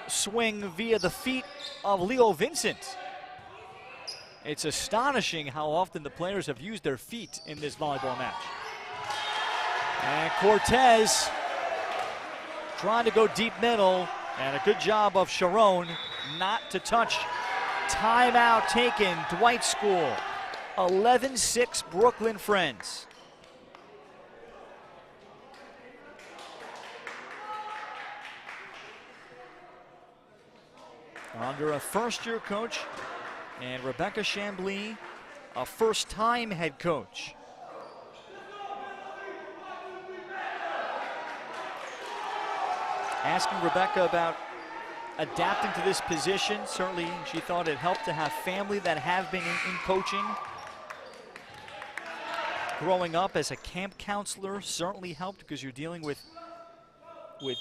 Swing via the feet of Leo Vincent. It's astonishing how often the players have used their feet in this volleyball match. And Cortez trying to go deep middle, and a good job of Sharon not to touch. Timeout taken, Dwight School. 11-6 Brooklyn Friends. Under a first-year coach, and Rebecca Chambly, a first-time head coach. Asking Rebecca about adapting to this position. Certainly, she thought it helped to have family that have been in coaching. Growing up as a camp counselor certainly helped because you're dealing with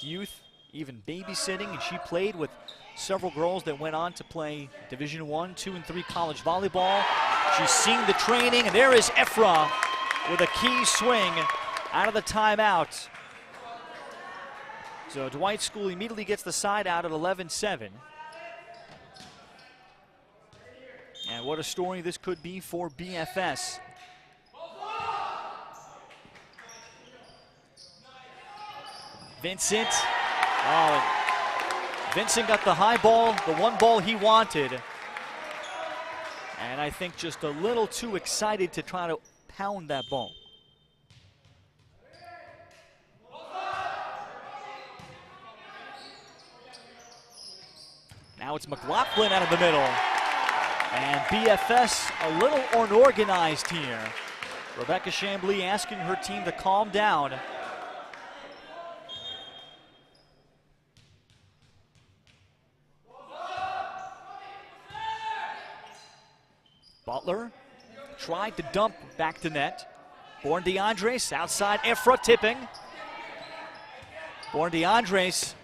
youth, even babysitting, and she played with several girls that went on to play Division I, II, and III college volleyball. She's seen the training, and there is Ifra with a key swing out of the timeout. So Dwight School immediately gets the side out at 11-7. And what a story this could be for BFS. Vincent. Oh, Vincent got the high ball, the one ball he wanted. And I think just a little too excited to try to pound that ball. Now it's McLaughlin out of the middle. And BFS a little unorganized here. Rebecca Chambly asking her team to calm down. Butler tried to dump back to net. Born DeAndres outside, Ifra tipping. Born DeAndres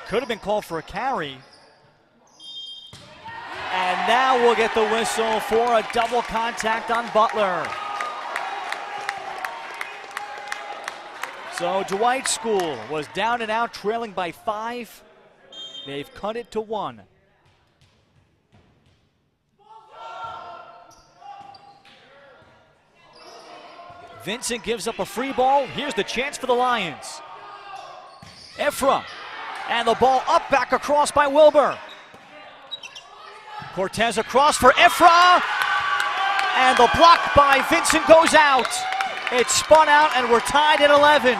could have been called for a carry. And now we'll get the whistle for a double contact on Butler. So Dwight School was down and out, trailing by 5. They've cut it to 1. Vincent gives up a free ball. Here's the chance for the Lions. Ephra, and the ball up back across by Wilbur. Cortez across for Ephra, and the block by Vincent goes out. It's spun out and we're tied at 11.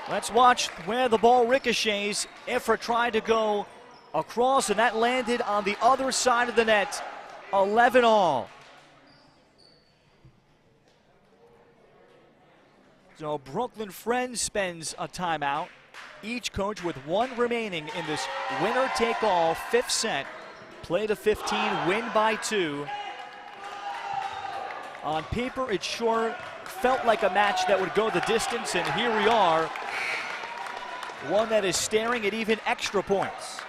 Let's watch where the ball ricochets. Ephra tried to go across and that landed on the other side of the net. 11 all. So Brooklyn Friends spends a timeout. Each coach with 1 remaining in this winner-take-all 5th set. Play to 15, win by 2. On paper, it sure felt like a match that would go the distance, and here we are. One that is staring at even extra points.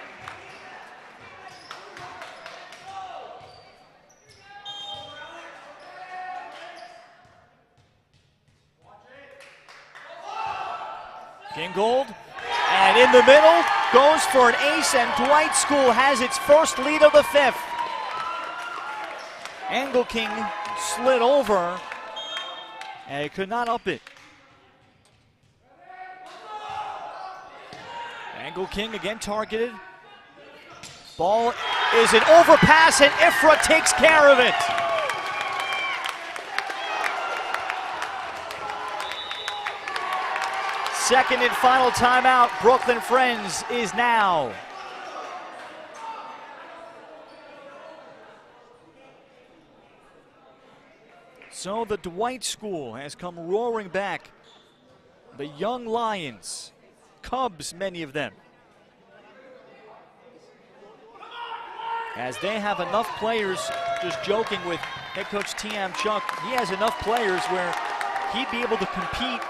Gingold, and in the middle, goes for an ace, and Dwight School has its first lead of the 5th. Engelking slid over, and he could not up it. Engelking again targeted. Ball is an overpass, and Ephra takes care of it. Second and final timeout, Brooklyn Friends is now. So the Dwight School has come roaring back. The young Lions, Cubs, many of them. As they have enough players, just joking with head coach T.M. Chuck, he has enough players where he'd be able to compete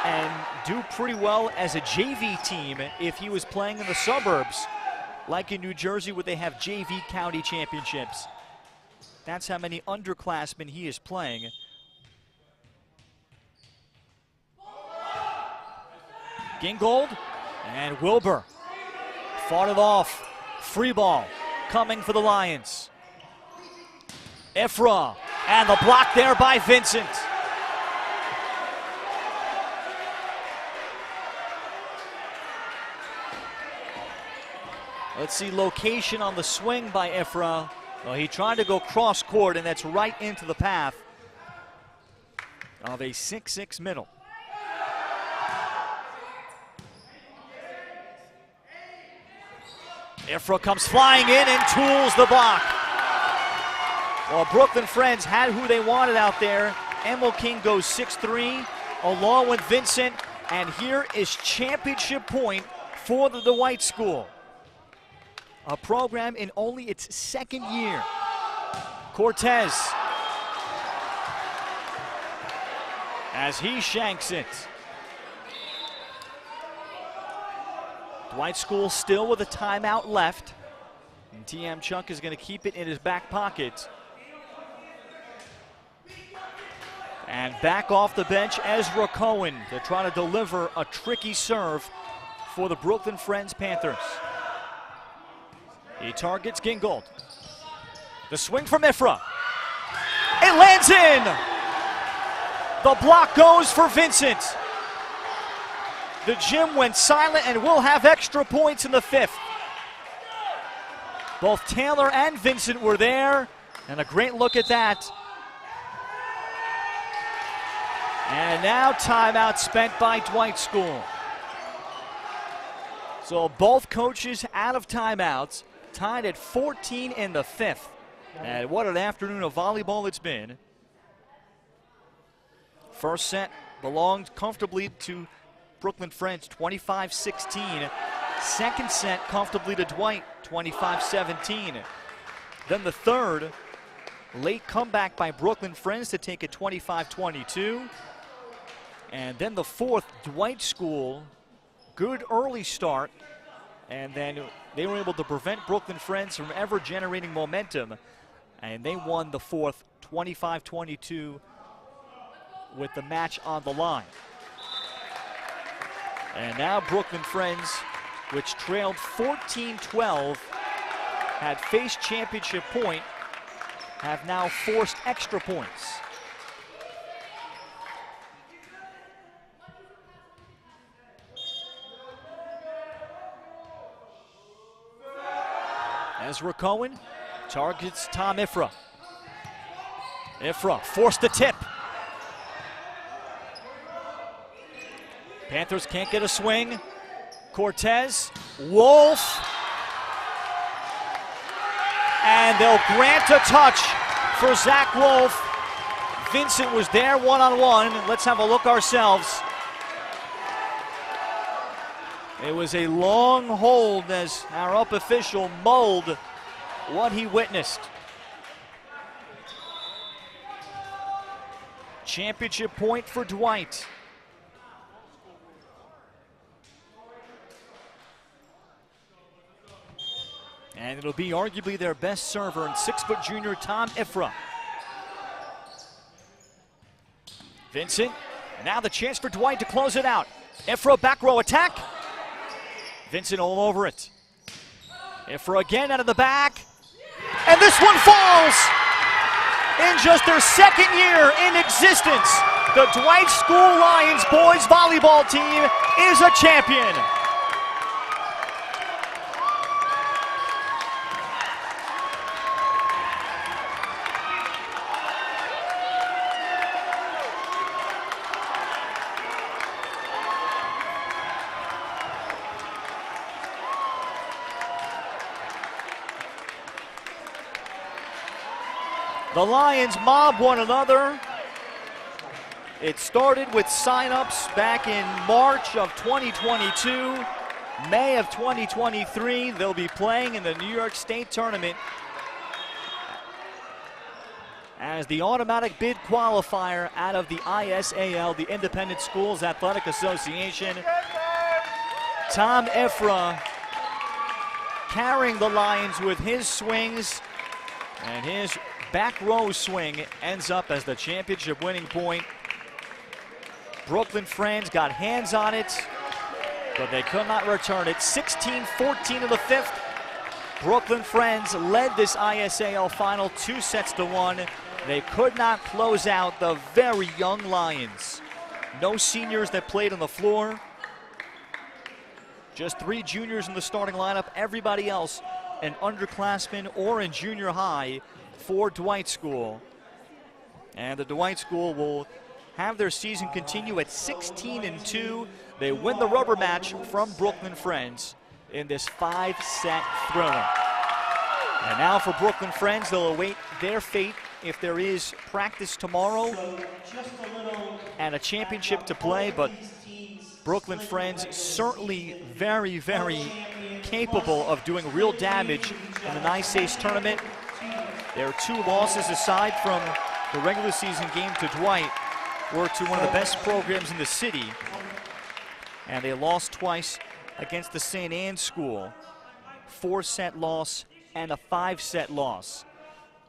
and do pretty well as a JV team if he was playing in the suburbs, like in New Jersey where they have JV county championships. That's how many underclassmen he is playing. Gingold and Wilbur fought it off. Free ball coming for the Lions. Ephra, and the block there by Vincent. Let's see location on the swing by Ephra. Well, he tried to go cross court, and that's right into the path of a 6'6" middle. Ephra comes flying in and tools the block. Well, Brooklyn Friends had who they wanted out there. Engelking goes 6'3", along with Vincent, and here is championship point for the Dwight School. A program in only its 2nd year. Cortez, as he shanks it. Dwight School still with a timeout left. And T.M. Chuck is going to keep it in his back pocket. And back off the bench, Ezra Cohen to try to deliver a tricky serve for the Brooklyn Friends Panthers. He targets Gingold. The swing from Ephra. It lands in! The block goes for Vincent. The gym went silent and will have extra points in the 5th. Both Taylor and Vincent were there, and a great look at that. And now timeout spent by Dwight School. So both coaches out of timeouts. Tied at 14 in the 5th. And what an afternoon of volleyball it's been. First set belonged comfortably to Brooklyn Friends, 25-16. Second set comfortably to Dwight, 25-17. Then the third Late comeback by Brooklyn Friends to take it 25-22. And then the fourth, Dwight School, good early start. And then they were able to prevent Brooklyn Friends from ever generating momentum. And they won the fourth 25-22 with the match on the line. And now Brooklyn Friends, which trailed 14-12, had faced championship point, have now forced extra points. Ezra Cohen targets Tom Ifrah. Ifrah forced the tip. Panthers can't get a swing. Cortez, Wolf. And they'll grant a touch for Zach Wolf. Vincent was there one-on-one. Let's have a look ourselves. It was a long hold as our up official mulled what he witnessed. Championship point for Dwight. And it'll be arguably their best server and 6-foot junior Tom Ifrah. Vincent, now the chance for Dwight to close it out. Ifrah back row attack. Vincent all over it. Ifrah again out of the back. And this one falls! In just their second year in existence, the Dwight School Lions boys volleyball team is a champion. The Lions mob one another. It started with sign-ups back in March of 2022. May of 2023, they'll be playing in the New York State tournament as the automatic bid qualifier out of the ISAL, the Independent Schools Athletic Association. Tom Ifrah carrying the Lions with his swings, and his back row swing ends up as the championship winning point. Brooklyn Friends got hands on it, but they could not return it. 16-14 in the fifth. Brooklyn Friends led this ISAL final 2-1. They could not close out the very young Lions. No seniors that played on the floor. Just 3 juniors in the starting lineup. Everybody else an underclassman or in junior high for Dwight School. And the Dwight School will have their season continue at 16-2. They win the rubber match from Brooklyn Friends in this 5-set thriller. And now for Brooklyn Friends, they'll await their fate if there is practice tomorrow and a championship to play, but Brooklyn Friends certainly very, very capable of doing real damage in the NICACE tournament. Their 2 losses aside from the regular season game to Dwight were to one of the best programs in the city. And they lost twice against the St. Anne's School. 4-set loss and a 5-set loss.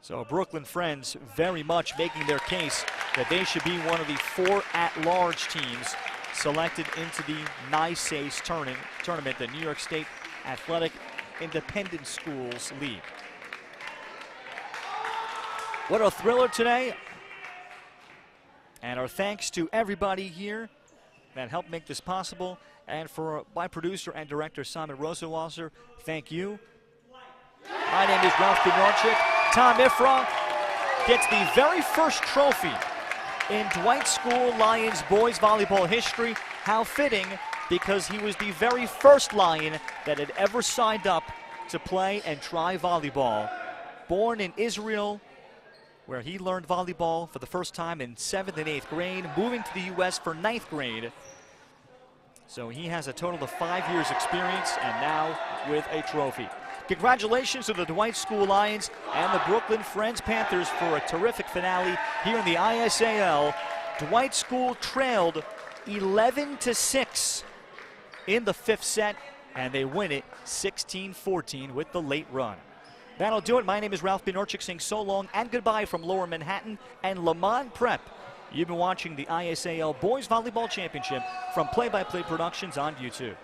So Brooklyn Friends very much making their case that they should be one of the 4 at-large teams selected into the NICACE tournament, the New York State Athletic Independent Schools League. What a thriller today. And our thanks to everybody here that helped make this possible. And for my producer and director, Simon Rosenwasser, thank you. My name is Ralph Bednarczyk. Tom Ifrah gets the very first trophy in Dwight School Lions boys volleyball history. How fitting, because he was the very first Lion that had ever signed up to play and try volleyball. Born in Israel, where he learned volleyball for the first time in 7th and 8th grade, moving to the U.S. for 9th grade. So he has a total of 5 years experience, and now with a trophy. Congratulations to the Dwight School Lions and the Brooklyn Friends Panthers for a terrific finale here in the ISAL. Dwight School trailed 11-6 in the 5th set, and they win it 16-14 with the late run. That'll do it. My name is Ralph Benorchik saying so long and goodbye from Lower Manhattan and Lamont Prep. You've been watching the ISAL Boys Volleyball Championship from Play by Play Productions on YouTube.